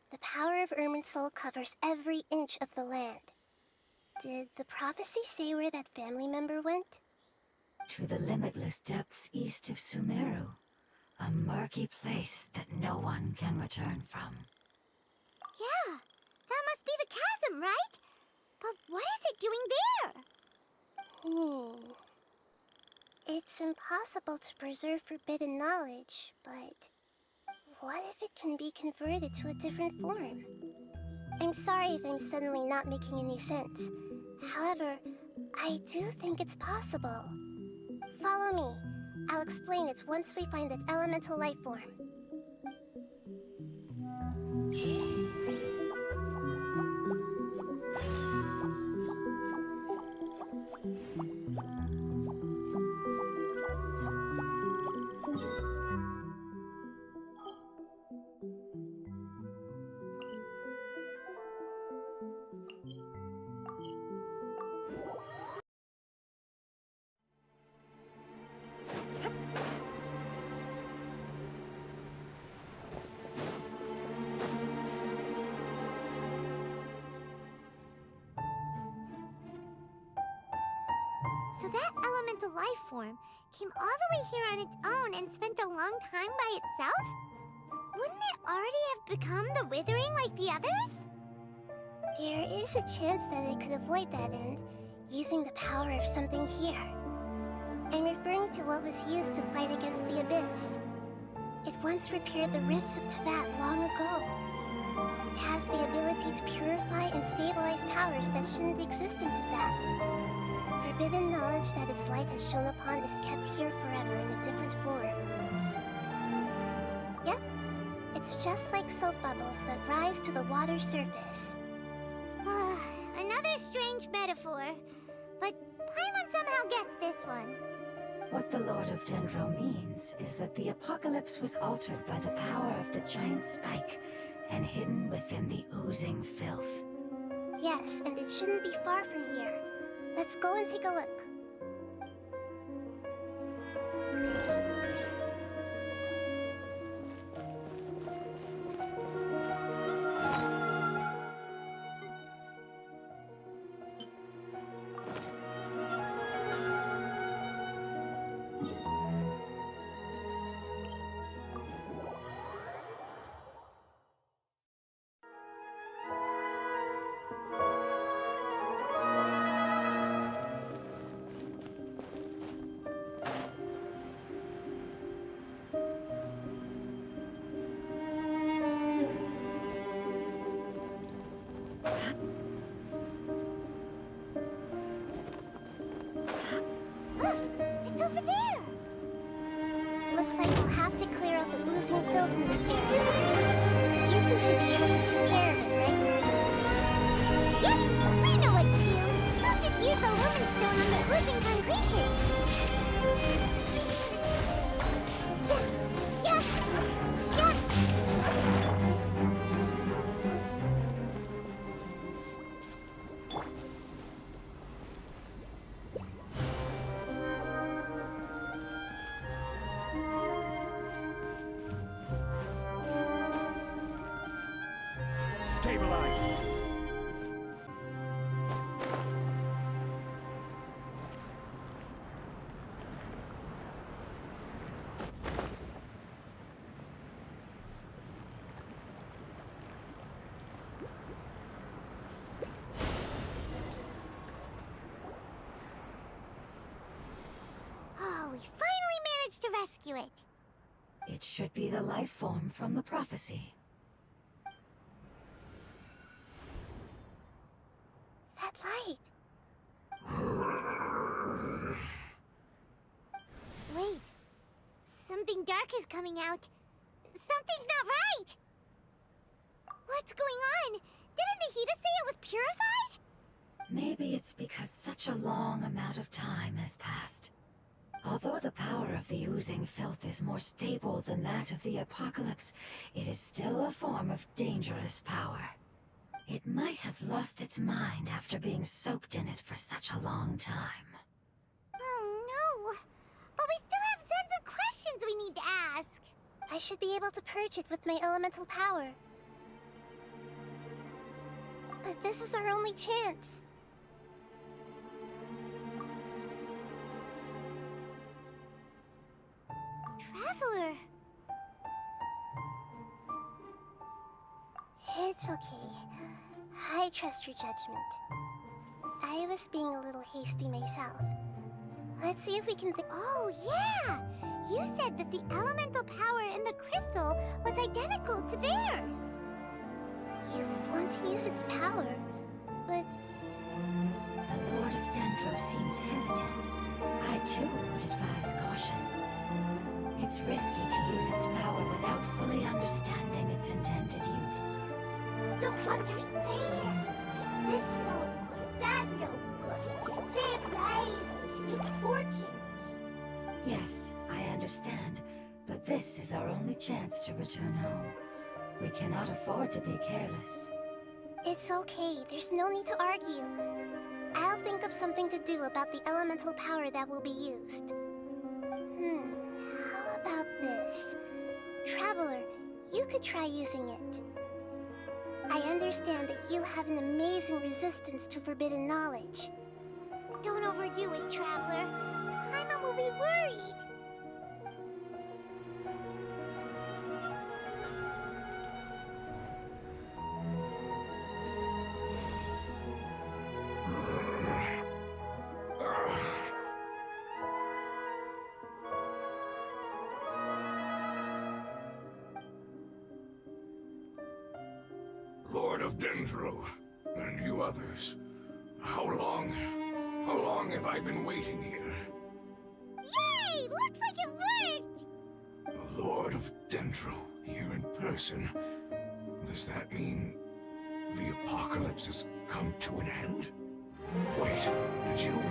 The power of Irminsul covers every inch of the land. Did the prophecy say where that family member went? To the limitless depths east of Sumeru. A murky place that no one can return from. Yeah, that must be the chasm, right? But what is it doing there? It's impossible to preserve forbidden knowledge, but what if it can be converted to a different form? I'm sorry if I'm suddenly not making any sense. However, I do think it's possible. Follow me. I'll explain it once we find that elemental life form. So that elemental life form came all the way here on its own and spent a long time by itself? Wouldn't it already have become the Withering like the others? There is a chance that it could avoid that end, using the power of something here. I'm referring to what was used to fight against the Abyss. It once repaired the rifts of Teyvat long ago. It has the ability to purify and stabilize powers that shouldn't exist in Teyvat. Forbidden knowledge that its light has shone upon is kept here forever in a different form. Yep, it's just like soap bubbles that rise to the water's surface. Another strange metaphor, but Paimon somehow gets this one. What the Lord of Dendro means is that the apocalypse was altered by the power of the giant spike and hidden within the oozing filth. Yes, and it shouldn't be far from here. Let's go and take a look. It's over there! Looks like we'll have to clear out the oozing filth in this area. You two should be able to take care of it, right? Yep, we know what to do. We'll just use the lumen stone on the oozing concretion. Yeah. Stabilize! Oh, we finally managed to rescue it. It should be the life form from the prophecy. That light. Wait. Something dark is coming out. Something's not right! What's going on? Didn't Nahida say it was purified? Maybe it's because such a long amount of time has passed. Although the power of the oozing filth is more stable than that of the apocalypse, it is still a form of dangerous power. It might have lost its mind after being soaked in it for such a long time. I should be able to purge it with my elemental power. But this is our only chance. Traveler! It's okay. I trust your judgment. I was being a little hasty myself. Let's see if we can Oh, yeah! You said that the elemental power in the crystal was identical to theirs! You want to use its power, but... The Lord of Dendro seems hesitant. I too would advise caution. It's risky to use its power without fully understanding its intended use. Don't understand! This no good, that no good. Save lives, make fortunes. Yes, I understand, but this is our only chance to return home. We cannot afford to be careless. It's okay, there's no need to argue. I'll think of something to do about the elemental power that will be used. How about this? Traveler, you could try using it. I understand that you have an amazing resistance to forbidden knowledge. Don't overdo it, Traveler. Paimon will be worried. Lord of Dendro, and you others, how long have I been waiting here? Yay! Looks like it worked! The Lord of Dendro, here in person. Does that mean the apocalypse has come to an end? Wait, did you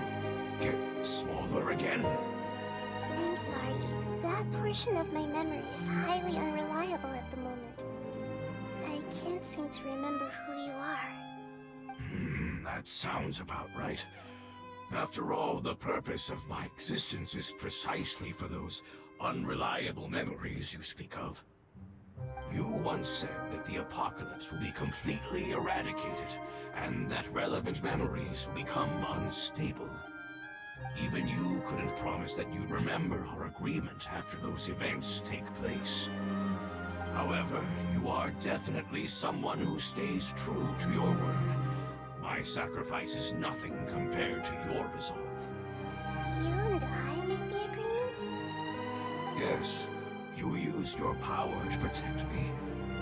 get smaller again? I'm sorry. That portion of my memory is highly unreliable at the moment. I can't seem to remember who you are. That sounds about right. After all, the purpose of my existence is precisely for those unreliable memories you speak of. You once said that the apocalypse will be completely eradicated, and that relevant memories will become unstable. Even you couldn't promise that you'd remember our agreement after those events take place. However, you are definitely someone who stays true to your word. My sacrifice is nothing compared to your resolve. You and I made the agreement? Yes, you used your power to protect me.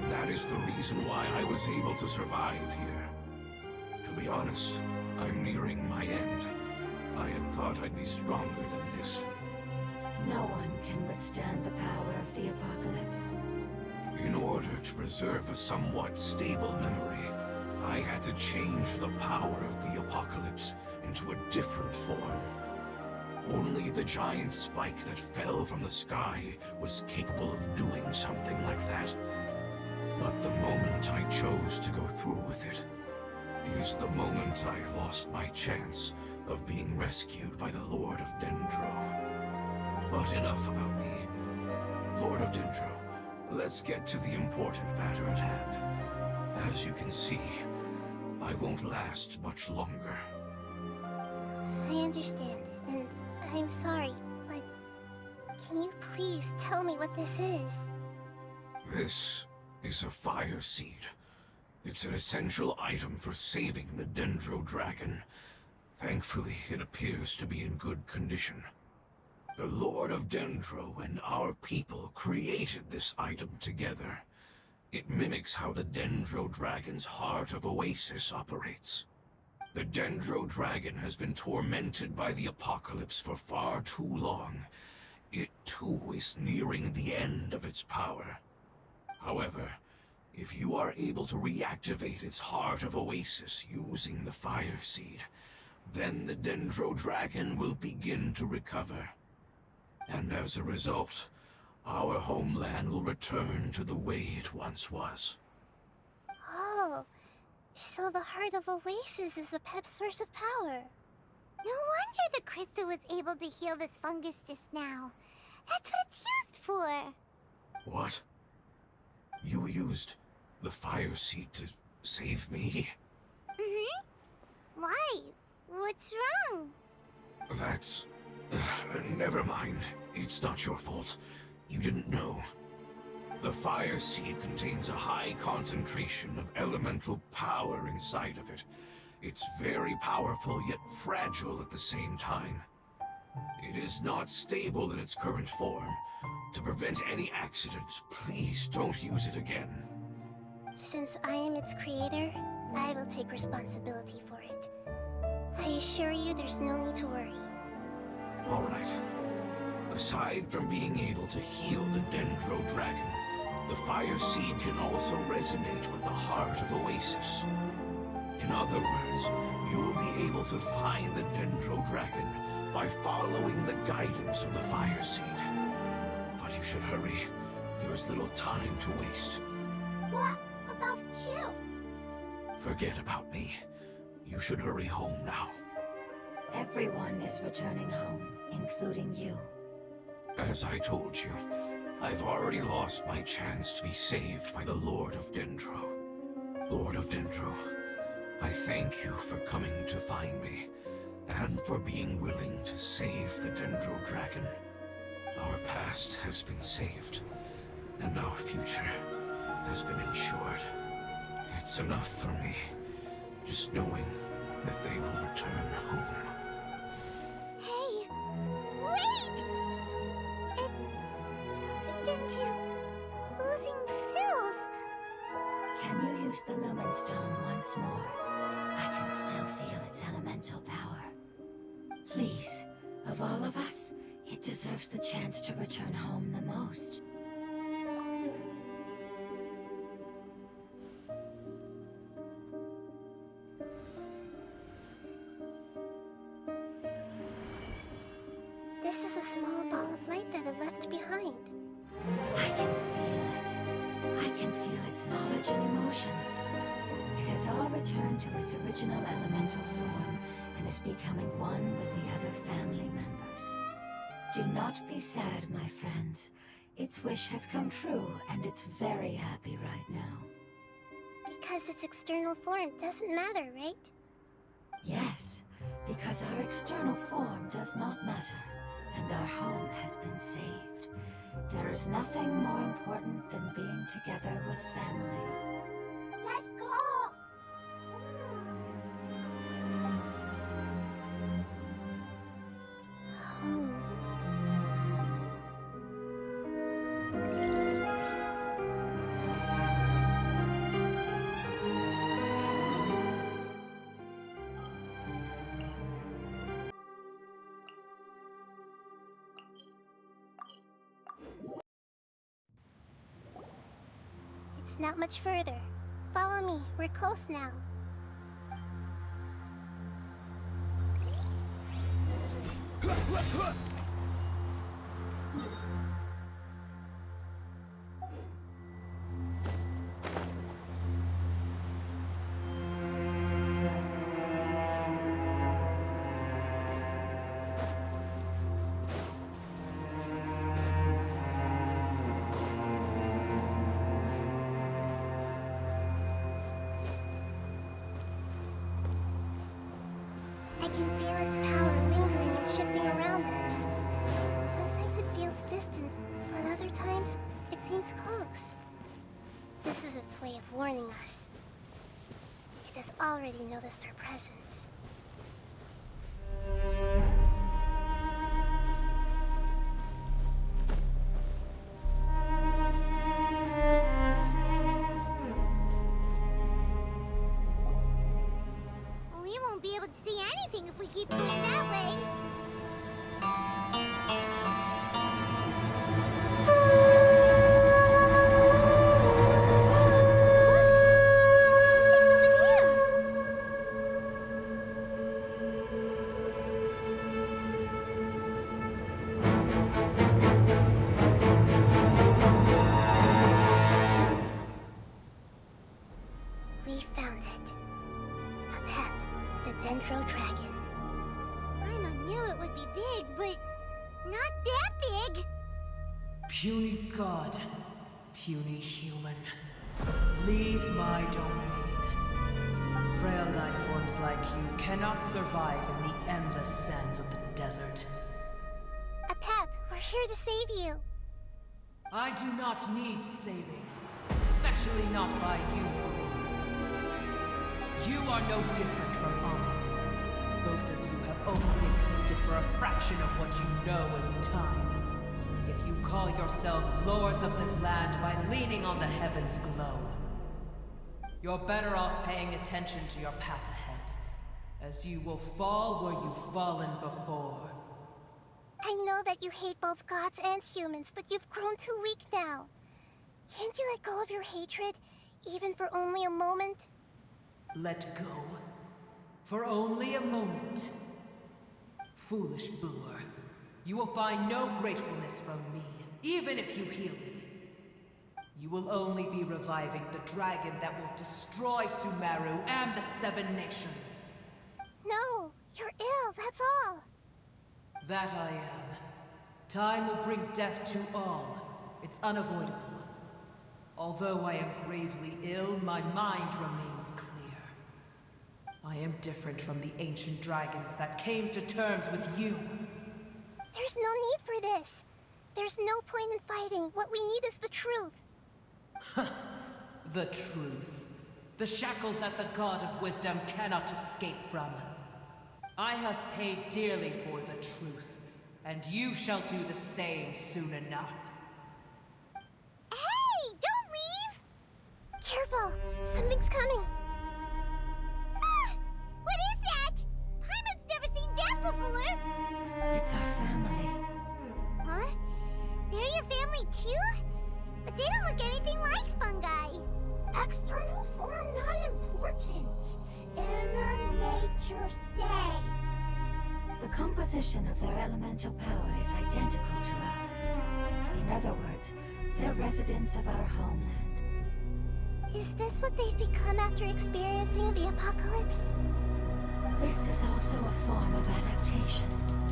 That is the reason why I was able to survive here. To be honest, I'm nearing my end. I had thought I'd be stronger than this. No one can withstand the power of the apocalypse. In order to preserve a somewhat stable memory, I had to change the power of the apocalypse into a different form. Only the giant spike that fell from the sky was capable of doing something like that. But the moment I chose to go through with it is the moment I lost my chance of being rescued by the Lord of Dendro. But enough about me. Lord of Dendro, let's get to the important matter at hand. As you can see, I won't last much longer. I understand, and I'm sorry, but can you please tell me what this is? This is a fire seed. It's an essential item for saving the Dendro dragon. Thankfully, it appears to be in good condition. The Lord of Dendro and our people created this item together. It mimics how the Dendro dragon's heart of Oasis operates. The Dendro dragon has been tormented by the apocalypse for far too long. It too is nearing the end of its power. However, if you are able to reactivate its heart of Oasis using the fire seed, then the Dendro dragon will begin to recover. And as a result, our homeland will return to the way it once was. Oh, so the Heart of Oasis is a pep source of power. No wonder the crystal was able to heal this fungus just now. That's what it's used for. What? You used the fire seed to save me? Mm-hmm. Why? What's wrong? That's... never mind. It's not your fault. You didn't know. The fire seed contains a high concentration of elemental power inside of it. It's very powerful, yet fragile at the same time. It is not stable in its current form. To prevent any accidents, please don't use it again. Since I am its creator, I will take responsibility for it. I assure you there's no need to worry. Alright. Aside from being able to heal the Dendro Dragon, the fire seed can also resonate with the heart of Oasis. In other words, you'll be able to find the Dendro Dragon by following the guidance of the fire seed. But you should hurry. There is little time to waste. What about you? Forget about me. You should hurry home now. Everyone is returning home, including you. As I told you, I've already lost my chance to be saved by the Lord of Dendro. Lord of Dendro, I thank you for coming to find me, and for being willing to save the Dendro Dragon. Our past has been saved, and our future has been ensured. It's enough for me, just knowing that they will return home. Hey, wait! It turned into oozing filth. Can you use the Lumen Stone once more? I can still feel its elemental power. Please, of all of us, it deserves the chance to return home the most. This is a small ball of light that it left behind. I can feel it. I can feel its knowledge and emotions. It has all returned to its original elemental form and is becoming one with the other family members. Do not be sad, my friends. Its wish has come true, and it's very happy right now. Because its external form doesn't matter, right? Yes, because our external form does not matter, and our home has been saved. There is nothing more important than being together with family. Let's go! Home. It's not much further. Follow me. We're close now. I can feel its power lingering and shifting around us. Sometimes it feels distant, but other times it seems close. This is its way of warning us. It has already noticed our presence. We won't be able to see anything if we keep going that way. Something's over there. We found it. A pep, the Dendro Dragon. Paimon knew it would be big, but not that big. Puny god. puny human. Leave my domain. Frail life forms like you cannot survive in the endless sands of the desert. Apep, we're here to save you. I do not need saving, especially not by you, Boo. You are no different from Amun. Both of you have only existed for a fraction of what you know as time. Yet you call yourselves lords of this land by leaning on the heavens' glow. You're better off paying attention to your path ahead, as you will fall where you've fallen before. I know that you hate both gods and humans, but you've grown too weak now. Can't you let go of your hatred, even for only a moment? Let go? For only a moment? Foolish Booer. You will find no gratefulness from me, even if you heal me. You will only be reviving the dragon that will destroy Sumeru and the Seven Nations. No, you're ill, that's all. That I am. Time will bring death to all. It's unavoidable. Although I am gravely ill, my mind remains clear. I am different from the ancient dragons that came to terms with you. There's no need for this. There's no point in fighting. What we need is the truth. The truth. The shackles that the God of Wisdom cannot escape from. I have paid dearly for the truth, and you shall do the same soon enough. Hey! Don't leave! Careful! Something's coming! Ah! What is that? Paimon's never seen that before! It's our family. Huh? They're your family too? But they don't look anything like fungi. External form not important. Inner nature say. The composition of their elemental power is identical to ours. In other words, they're residents of our homeland. Is this what they've become after experiencing the apocalypse? This is also a form of adaptation,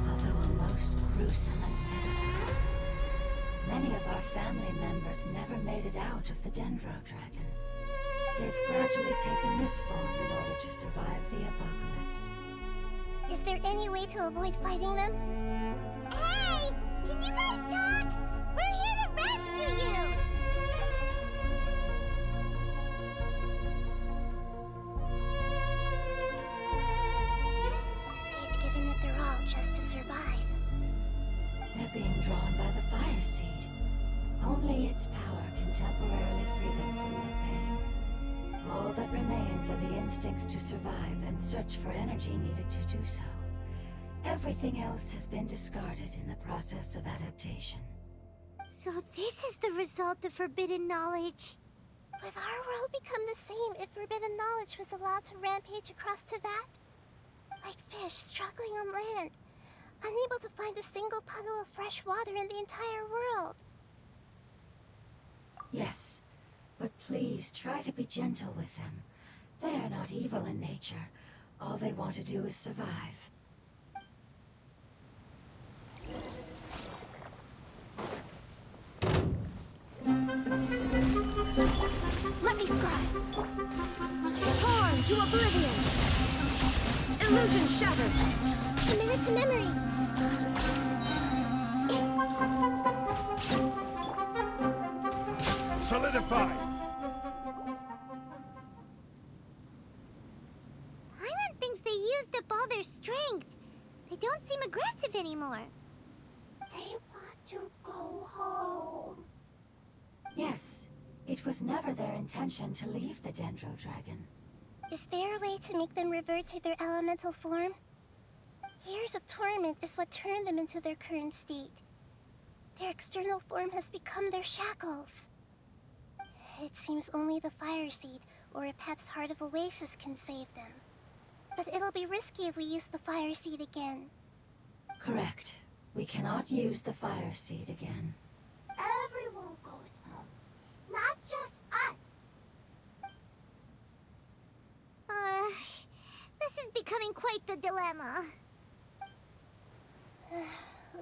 although a most gruesome and pitiful one. Many of our family members never made it out of the Dendro Dragon. They've gradually taken this form in order to survive the apocalypse. Is there any way to avoid fighting them? Hey! Can you guys talk? We're here to rescue you! They've given it their all just to survive. They're being drawn by the fire seed. Only its power can temporarily free them from their pain. All that remains are the instincts to survive and search for energy needed to do so. Everything else has been discarded in the process of adaptation. So this is the result of forbidden knowledge. Would our world become the same if forbidden knowledge was allowed to rampage across Tevat? Like fish struggling on land, unable to find a single puddle of fresh water in the entire world. Yes, but please try to be gentle with them. They are not evil in nature. All they want to do is survive. Let me scribe. Torn to oblivion. Illusion shattered. Committed to memory. Solidify! Paimon thinks they used up all their strength. They don't seem aggressive anymore. They want to go home. Yes, it was never their intention to leave the Dendro Dragon. Is there a way to make them revert to their elemental form? Years of torment is what turned them into their current state. Their external form has become their shackles. It seems only the Fire Seed or Apep's Heart of Oasis can save them. But it'll be risky if we use the Fire Seed again. Correct. We cannot use the Fire Seed again. Everyone goes home, not just us. This is becoming quite the dilemma.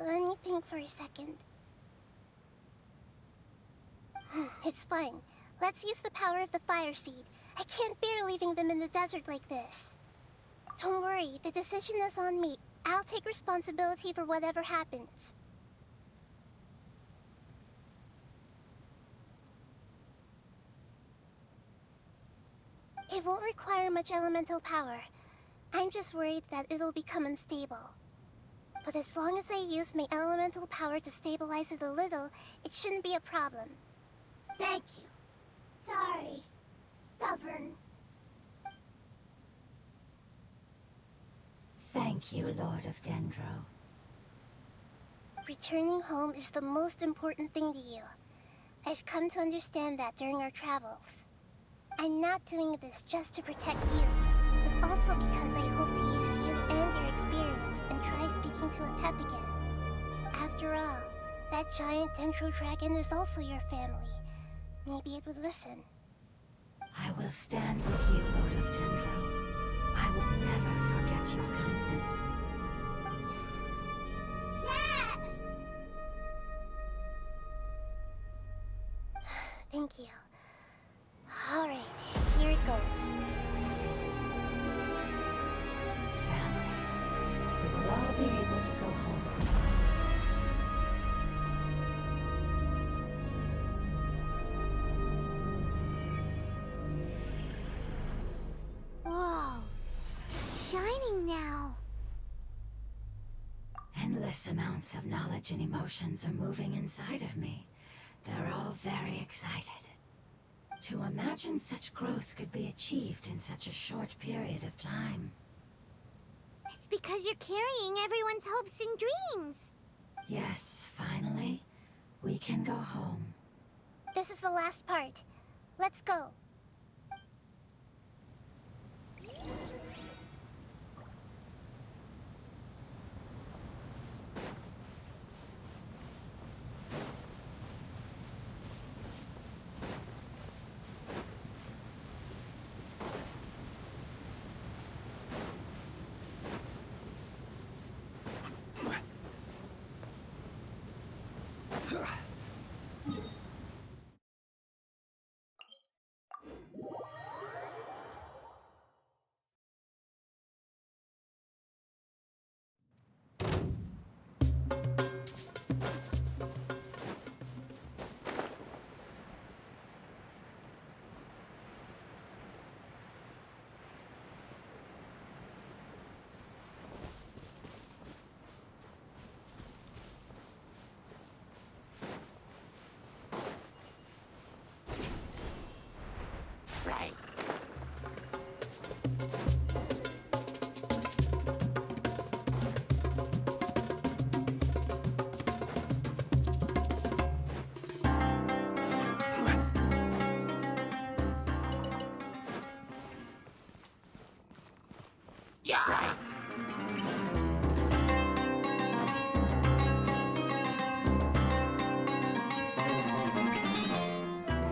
Let me think for a second. It's fine. Let's use the power of the Fire Seed. I can't bear leaving them in the desert like this. Don't worry, the decision is on me. I'll take responsibility for whatever happens. It won't require much elemental power. I'm just worried that it'll become unstable. But as long as I use my elemental power to stabilize it a little, it shouldn't be a problem. Thank you. Sorry. Stubborn. Thank you, Lord of Dendro. Returning home is the most important thing to you. I've come to understand that during our travels. I'm not doing this just to protect you, but also because I hope to use you and your experience and try speaking to a pep again. After all, that giant Dendro dragon is also your family. Maybe it would listen. I will stand with you, Lord of Dendro. I will never forget your kindness. Yes! Thank you. Alright, here it goes. Family. We will all be able to go home soon. Whoa. It's shining now. Endless amounts of knowledge and emotions are moving inside of me. They're all very excited. To imagine such growth could be achieved in such a short period of time. It's because you're carrying everyone's hopes and dreams. Yes, finally, we can go home. This is the last part. Let's go.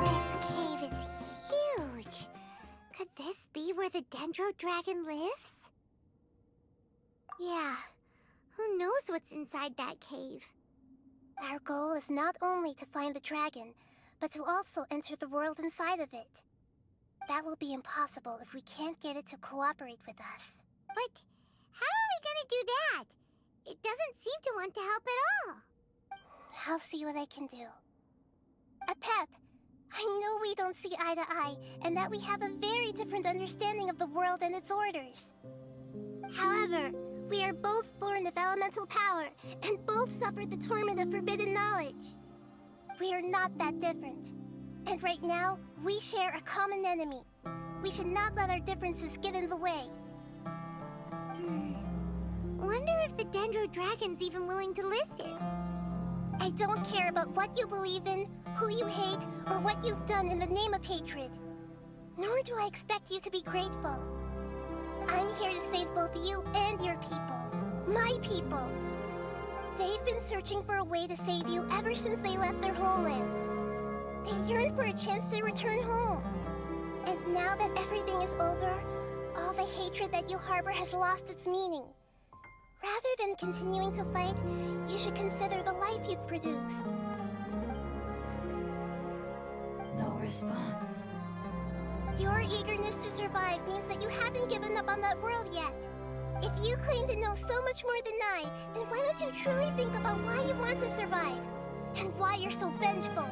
This cave is huge. Could this be where the Dendro dragon lives? Yeah. Who knows what's inside that cave? Our goal is not only to find the dragon, but to also enter the world inside of it. That will be impossible if we can't get it to cooperate with us. But how are we gonna do that? It doesn't seem to want to help at all. I'll see what I can do. Pep, I know we don't see eye to eye, and that we have a very different understanding of the world and its orders. However, we are both born of elemental power, and both suffered the torment of forbidden knowledge. We are not that different. And right now, we share a common enemy. We should not let our differences get in the way. Wonder if the Dendro dragon's even willing to listen. I don't care about what you believe in, who you hate, or what you've done in the name of hatred. Nor do I expect you to be grateful. I'm here to save both you and your people. My people. They've been searching for a way to save you ever since they left their homeland. They yearn for a chance to return home. And now that everything is over, all the hatred that you harbor has lost its meaning. Rather than continuing to fight, you should consider the life you've produced. response. Your eagerness to survive means that you haven't given up on that world yet. If you claim to know so much more than I, then why don't you truly think about why you want to survive? And why you're so vengeful?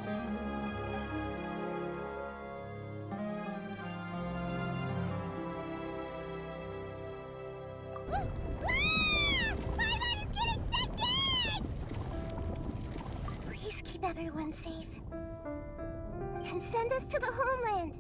Paimon is getting scented! Please keep everyone safe. And send us to the homeland.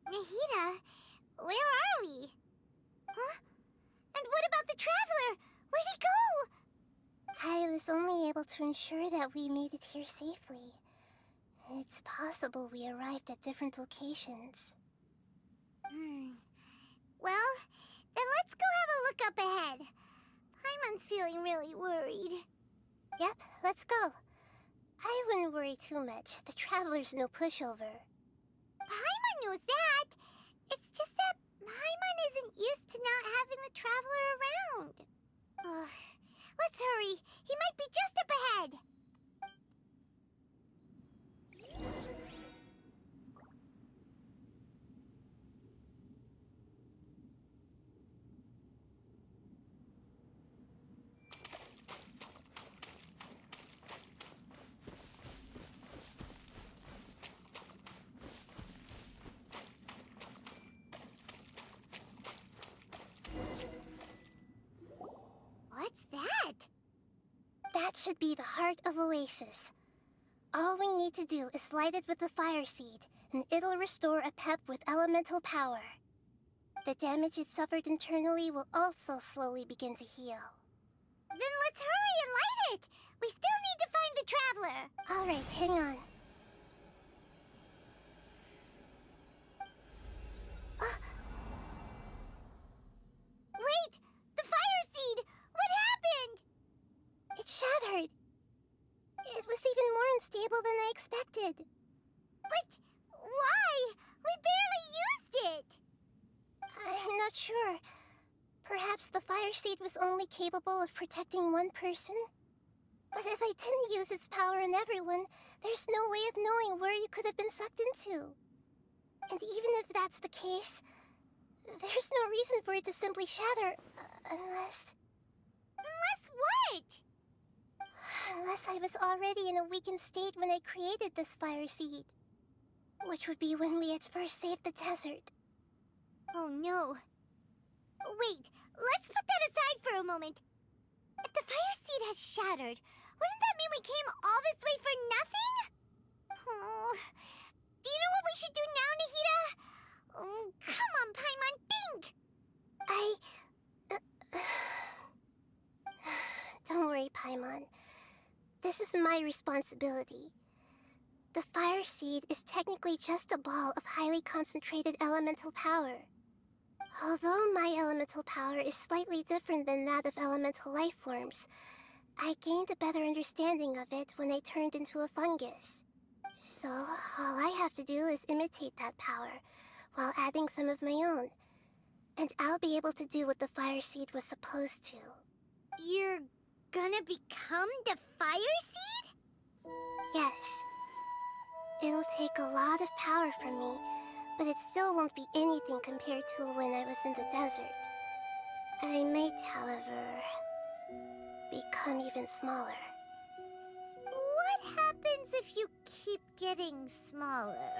Nahida, where are we? Huh? And what about the Traveler? Where'd he go? I was only able to ensure that we made it here safely. It's possible we arrived at different locations. Well, then let's go have a look up ahead. Paimon's feeling really worried. Yep, let's go. I wouldn't worry too much. The Traveler's no pushover. Paimon knows that. It's just that Paimon isn't used to not having the Traveler around. Let's hurry. He might be just up ahead. What's that? That should be the heart of Oasis. All we need to do is light it with the fire seed, and it'll restore a pep with elemental power. The damage it suffered internally will also slowly begin to heal. Then let's hurry and light it! We still need to find the Traveler! Alright, hang on. Wait! The fire seed! What happened? It shattered. It was even more unstable than I expected. But why? We barely used it! I'm not sure. Perhaps the fire seed was only capable of protecting one person? But if I didn't use its power on everyone, there's no way of knowing where you could have been sucked into. And even if that's the case, there's no reason for it to simply shatter, unless... Unless what? Unless I was already in a weakened state when I created this fire seed. Which would be when we had first saved the desert. Oh no. Wait, let's put that aside for a moment. If the fire seed has shattered, wouldn't that mean we came all this way for nothing? Oh, do you know what we should do now, Nahida? Oh, come on, Paimon, think! Don't worry, Paimon. This is my responsibility. The fire seed is technically just a ball of highly concentrated elemental power. Although my elemental power is slightly different than that of elemental life forms, I gained a better understanding of it when I turned into a fungus. So, all I have to do is imitate that power, while adding some of my own. And I'll be able to do what the fire seed was supposed to. You're gonna become the fire seed? Yes. It'll take a lot of power from me, but it still won't be anything compared to when I was in the desert. I might, however, become even smaller. What happens if you keep getting smaller?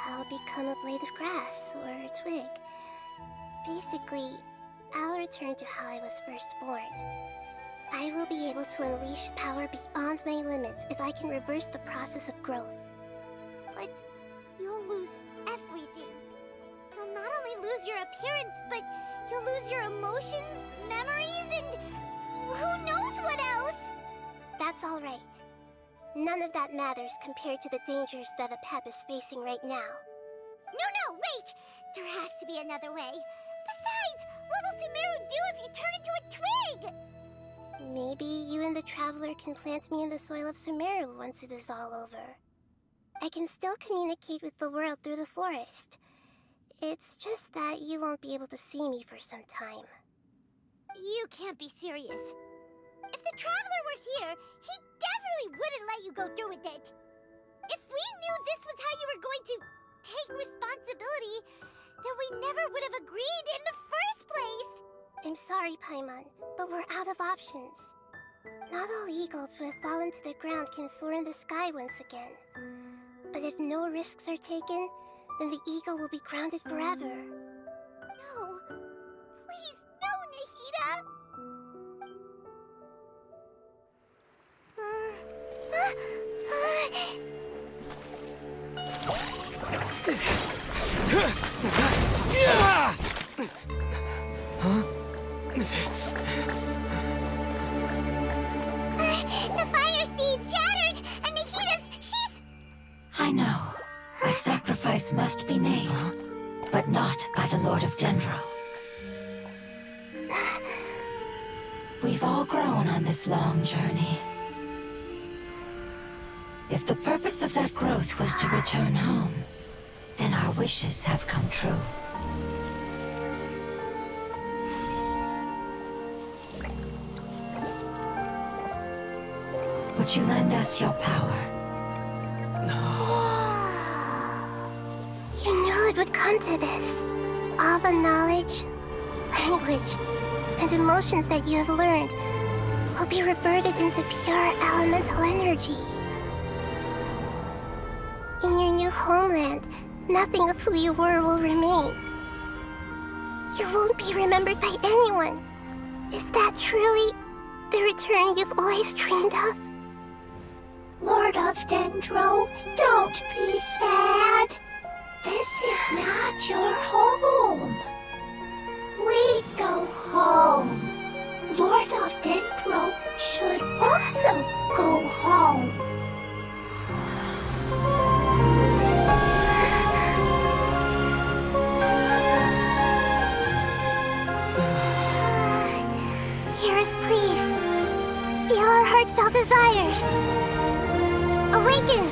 I'll become a blade of grass or a twig. Basically, I'll return to how I was first born. I will be able to unleash power beyond my limits if I can reverse the process of growth. But you'll lose everything. You'll not only lose your appearance, but you'll lose your emotions, memories, and who knows what else? That's all right. None of that matters compared to the dangers that a pep is facing right now. No, wait! There has to be another way. Besides, what will Sumeru do if you turn into a twig? Maybe you and the Traveler can plant me in the soil of Sumeru once it is all over. I can still communicate with the world through the forest. It's just that you won't be able to see me for some time. You can't be serious. If the Traveler were here, he definitely wouldn't let you go through with it. If we knew this was how you were going to take responsibility, then we never would have agreed in the first place. I'm sorry, Paimon, but we're out of options. Not all eagles who have fallen to the ground can soar in the sky once again. But if no risks are taken, then the eagle will be grounded forever. No. Please, no, Nahida! The fire seed shattered, and she's... I know. A sacrifice must be made, but not by the Lord of Dendro. We've all grown on this long journey. If the purpose of that growth was to return home, then our wishes have come true. Would you lend us your power? You knew it would come to this. All the knowledge, language, and emotions that you have learned will be reverted into pure elemental energy. In your new homeland, nothing of who you were will remain. You won't be remembered by anyone. Is that truly the return you've always dreamed of? Lord of Dendro, don't be sad. This is not your home. We go home. Lord of Dendro should also go home. Hear us, please. Feel our heartfelt desires. Awaken!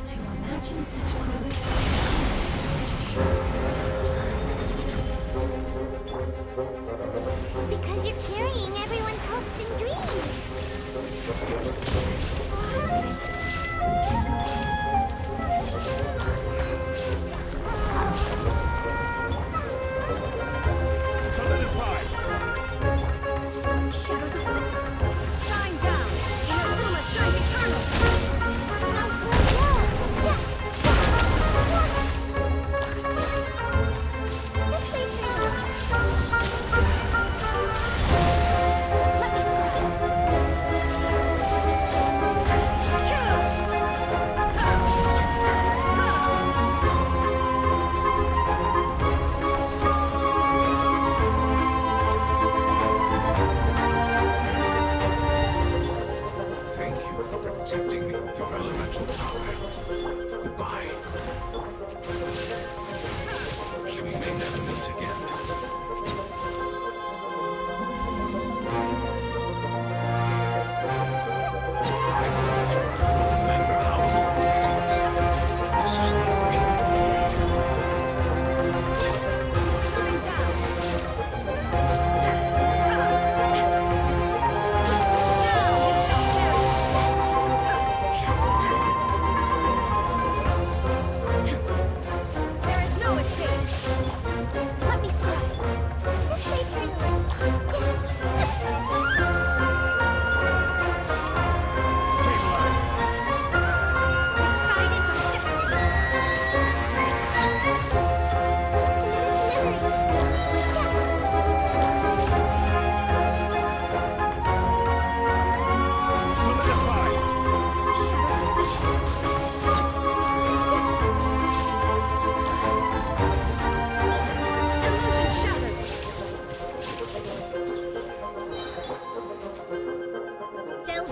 To imagine such growth in such a short It's because you're carrying everyone's hopes and dreams. Yes. We can go home.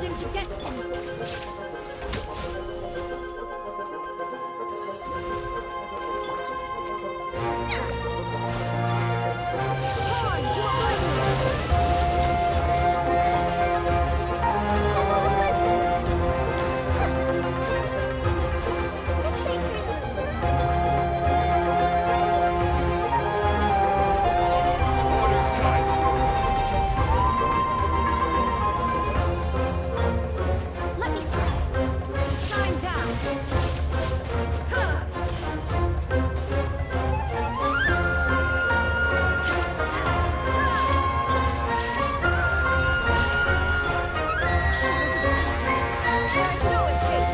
into destiny. Torn to oblivion. Temple of Wisdom. The Sacred Moon. Water guides you. Let me strike. Shine down. Huh. There's no escape.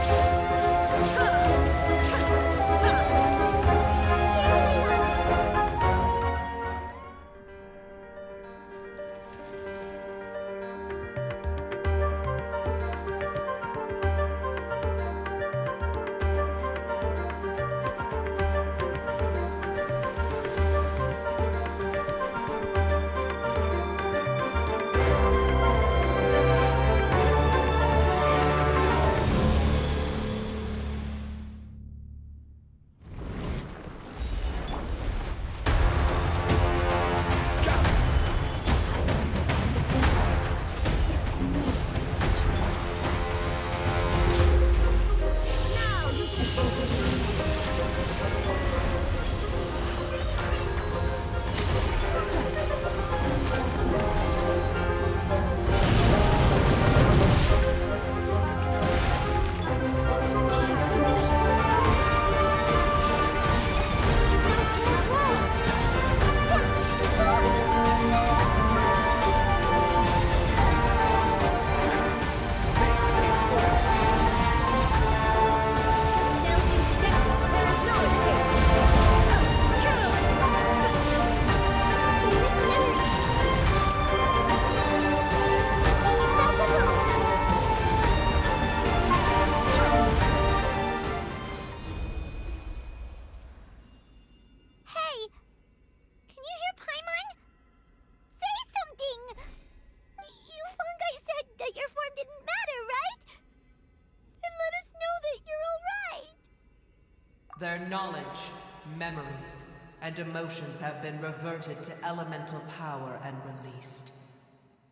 It's me which wants Now you can focus. There's no escape. Hey! Can you hear Paimon? Say something! You fungi said that your form didn't matter, right? And let us know that you're alright! Their knowledge, memories, and emotions have been reverted to elemental power and released.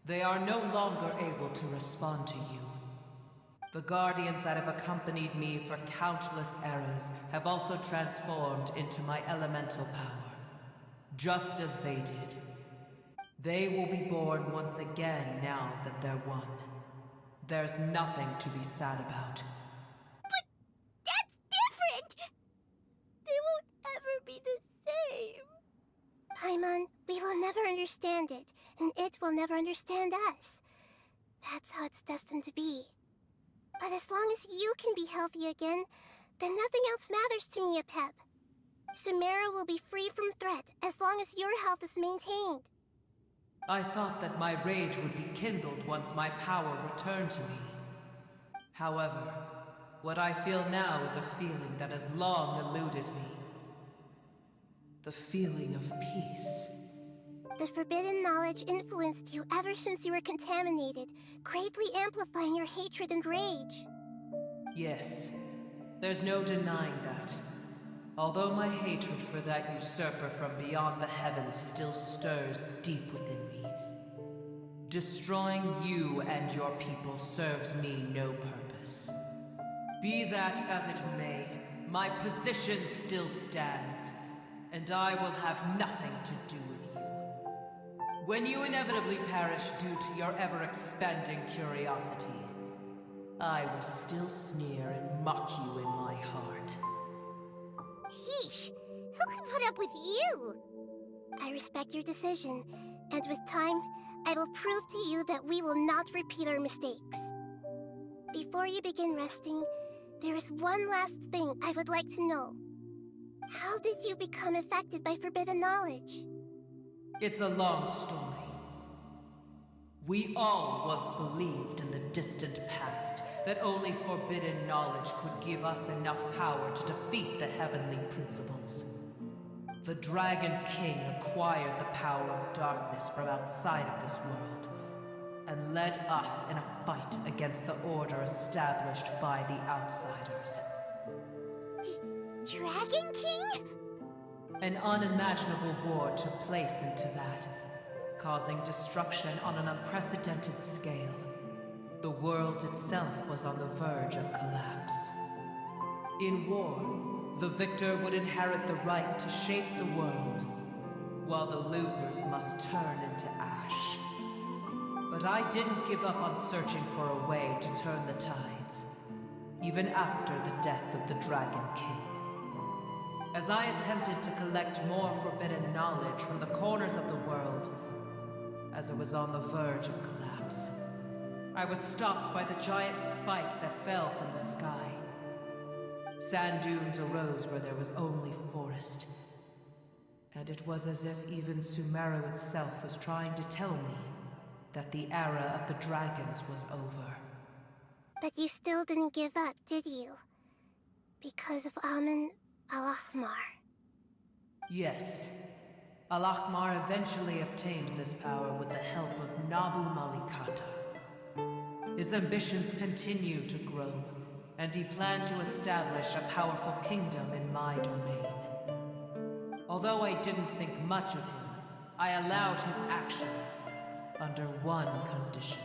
They are no longer able to respond to you. The guardians that have accompanied me for countless eras have also transformed into my elemental power, just as they did. They will be born once again now that they're one. There's nothing to be sad about. But that's different! They won't ever be the same. Paimon, we will never understand it, and it will never understand us. That's how it's destined to be. But as long as you can be healthy again, then nothing else matters to me, Apep. Samara will be free from threat as long as your health is maintained. I thought that my rage would be kindled once my power returned to me. However, what I feel now is a feeling that has long eluded me. The feeling of peace. The forbidden knowledge influenced you ever since you were contaminated, greatly amplifying your hatred and rage. Yes, there's no denying that. Although my hatred for that usurper from beyond the heavens still stirs deep within me, destroying you and your people serves me no purpose. Be that as it may, my position still stands, and I will have nothing to do with you. When you inevitably perish due to your ever-expanding curiosity, I will still sneer and mock you in my heart. Yeesh, who can put up with you? I respect your decision, and with time, I will prove to you that we will not repeat our mistakes. Before you begin resting, there is one last thing I would like to know. How did you become affected by forbidden knowledge? It's a long story. We all once believed in the distant past that only forbidden knowledge could give us enough power to defeat the heavenly principles. The Dragon King acquired the power of darkness from outside of this world, and led us in a fight against the order established by the outsiders. Dragon King? An unimaginable war took place into that, causing destruction on an unprecedented scale. The world itself was on the verge of collapse. In war, the victor would inherit the right to shape the world, while the losers must turn into ash. But I didn't give up on searching for a way to turn the tides, even after the death of the Dragon King. As I attempted to collect more forbidden knowledge from the corners of the world, as it was on the verge of collapse, I was stopped by the giant spike that fell from the sky. Sand dunes arose where there was only forest. And it was as if even Sumeru itself was trying to tell me that the era of the dragons was over. But you still didn't give up, did you? Because of Amun Al-Ahmar. Yes. Al-Ahmar eventually obtained this power with the help of Nabu Malikata. His ambitions continued to grow, and he planned to establish a powerful kingdom in my domain. Although I didn't think much of him, I allowed his actions under one condition.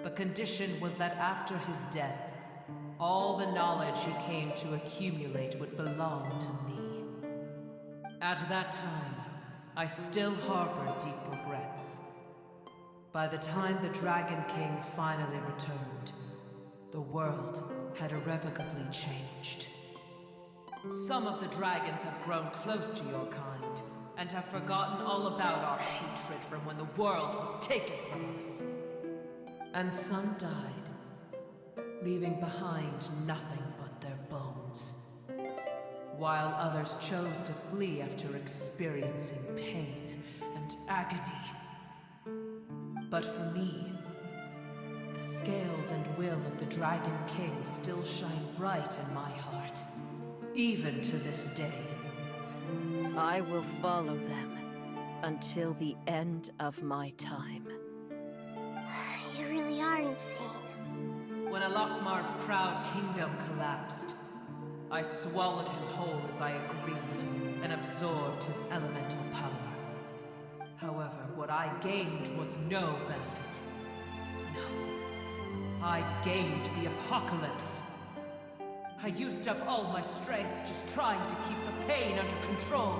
The condition was that after his death, all the knowledge he came to accumulate would belong to me. At that time, I still harbored deep regrets. By the time the Dragon King finally returned, the world had irrevocably changed. Some of the dragons have grown close to your kind, and have forgotten all about our hatred from when the world was taken from us. And some died, leaving behind nothing but their bones. While others chose to flee after experiencing pain and agony. But for me, the scales and will of the Dragon King still shine bright in my heart, even to this day. I will follow them until the end of my time. You really are insane. When Al-Ahmar's proud kingdom collapsed, I swallowed him whole as I agreed, and absorbed his elemental power. However, what I gained was no benefit. No. I gained the apocalypse. I used up all my strength just trying to keep the pain under control.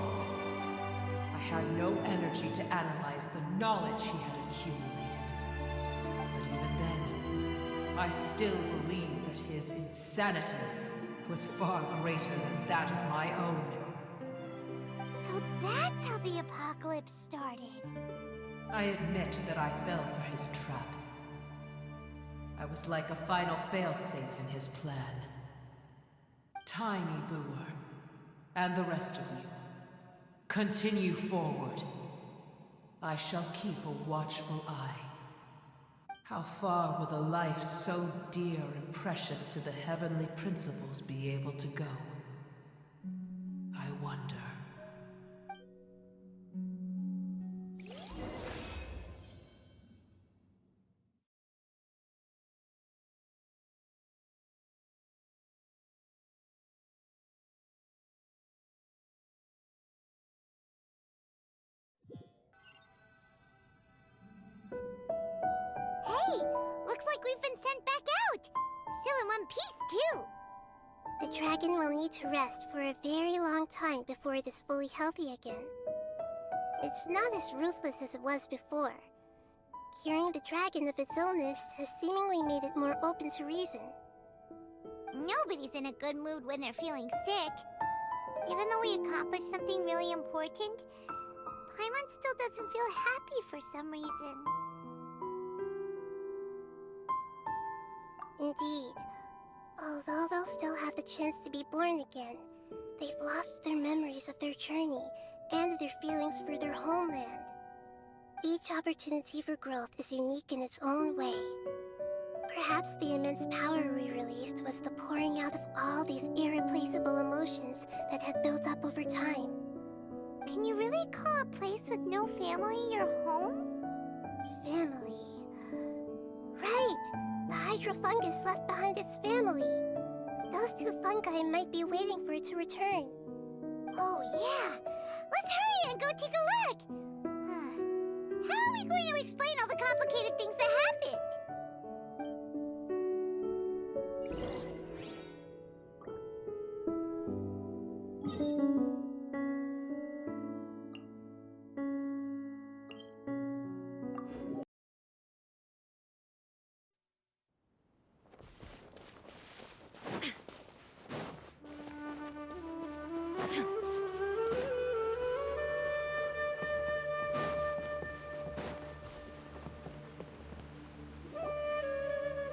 I had no energy to analyze the knowledge he had accumulated. But even then, I still believed that his insanity was far greater than that of my own. So that's how the apocalypse started. I admit that I fell for his trap. I was like a final failsafe in his plan. Tiny Booer, and the rest of you, continue forward. I shall keep a watchful eye. How far will a life so dear and precious to the heavenly principles be able to go? I wonder. Hey, looks like we've been sent back out. Still in one piece, too. The dragon will need to rest for a very long time before it is fully healthy again. It's not as ruthless as it was before. Curing the dragon of its illness has seemingly made it more open to reason. Nobody's in a good mood when they're feeling sick. Even though we accomplished something really important, Paimon still doesn't feel happy for some reason. Indeed. Although they'll still have the chance to be born again, they've lost their memories of their journey and their feelings for their homeland. Each opportunity for growth is unique in its own way. Perhaps the immense power we released was the pouring out of all these irreplaceable emotions that had built up over time. Can you really call a place with no family your home? Family... The hydrofungus left behind its family. Those two fungi might be waiting for it to return. Oh, yeah. Let's hurry and go take a look. How are we going to explain all the complicated things that happened?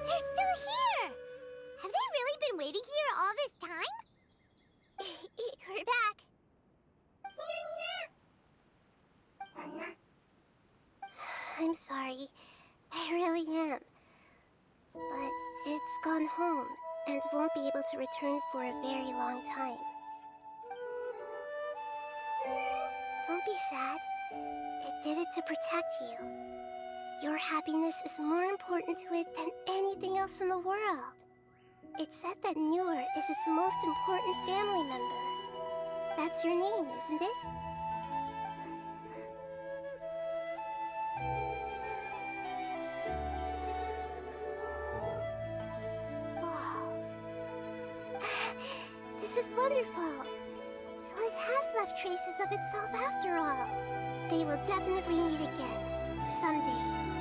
They're still here! Have they really been waiting here all this time? We're back. I'm sorry. I really am. But it's gone home and won't be able to return for a very long time. Don't be sad. It did it to protect you. Your happiness is more important to it than anything else in the world. It's said that Newer is its most important family member. That's your name, isn't it? This is wonderful. So it has left traces of itself after all. They will definitely meet again, someday.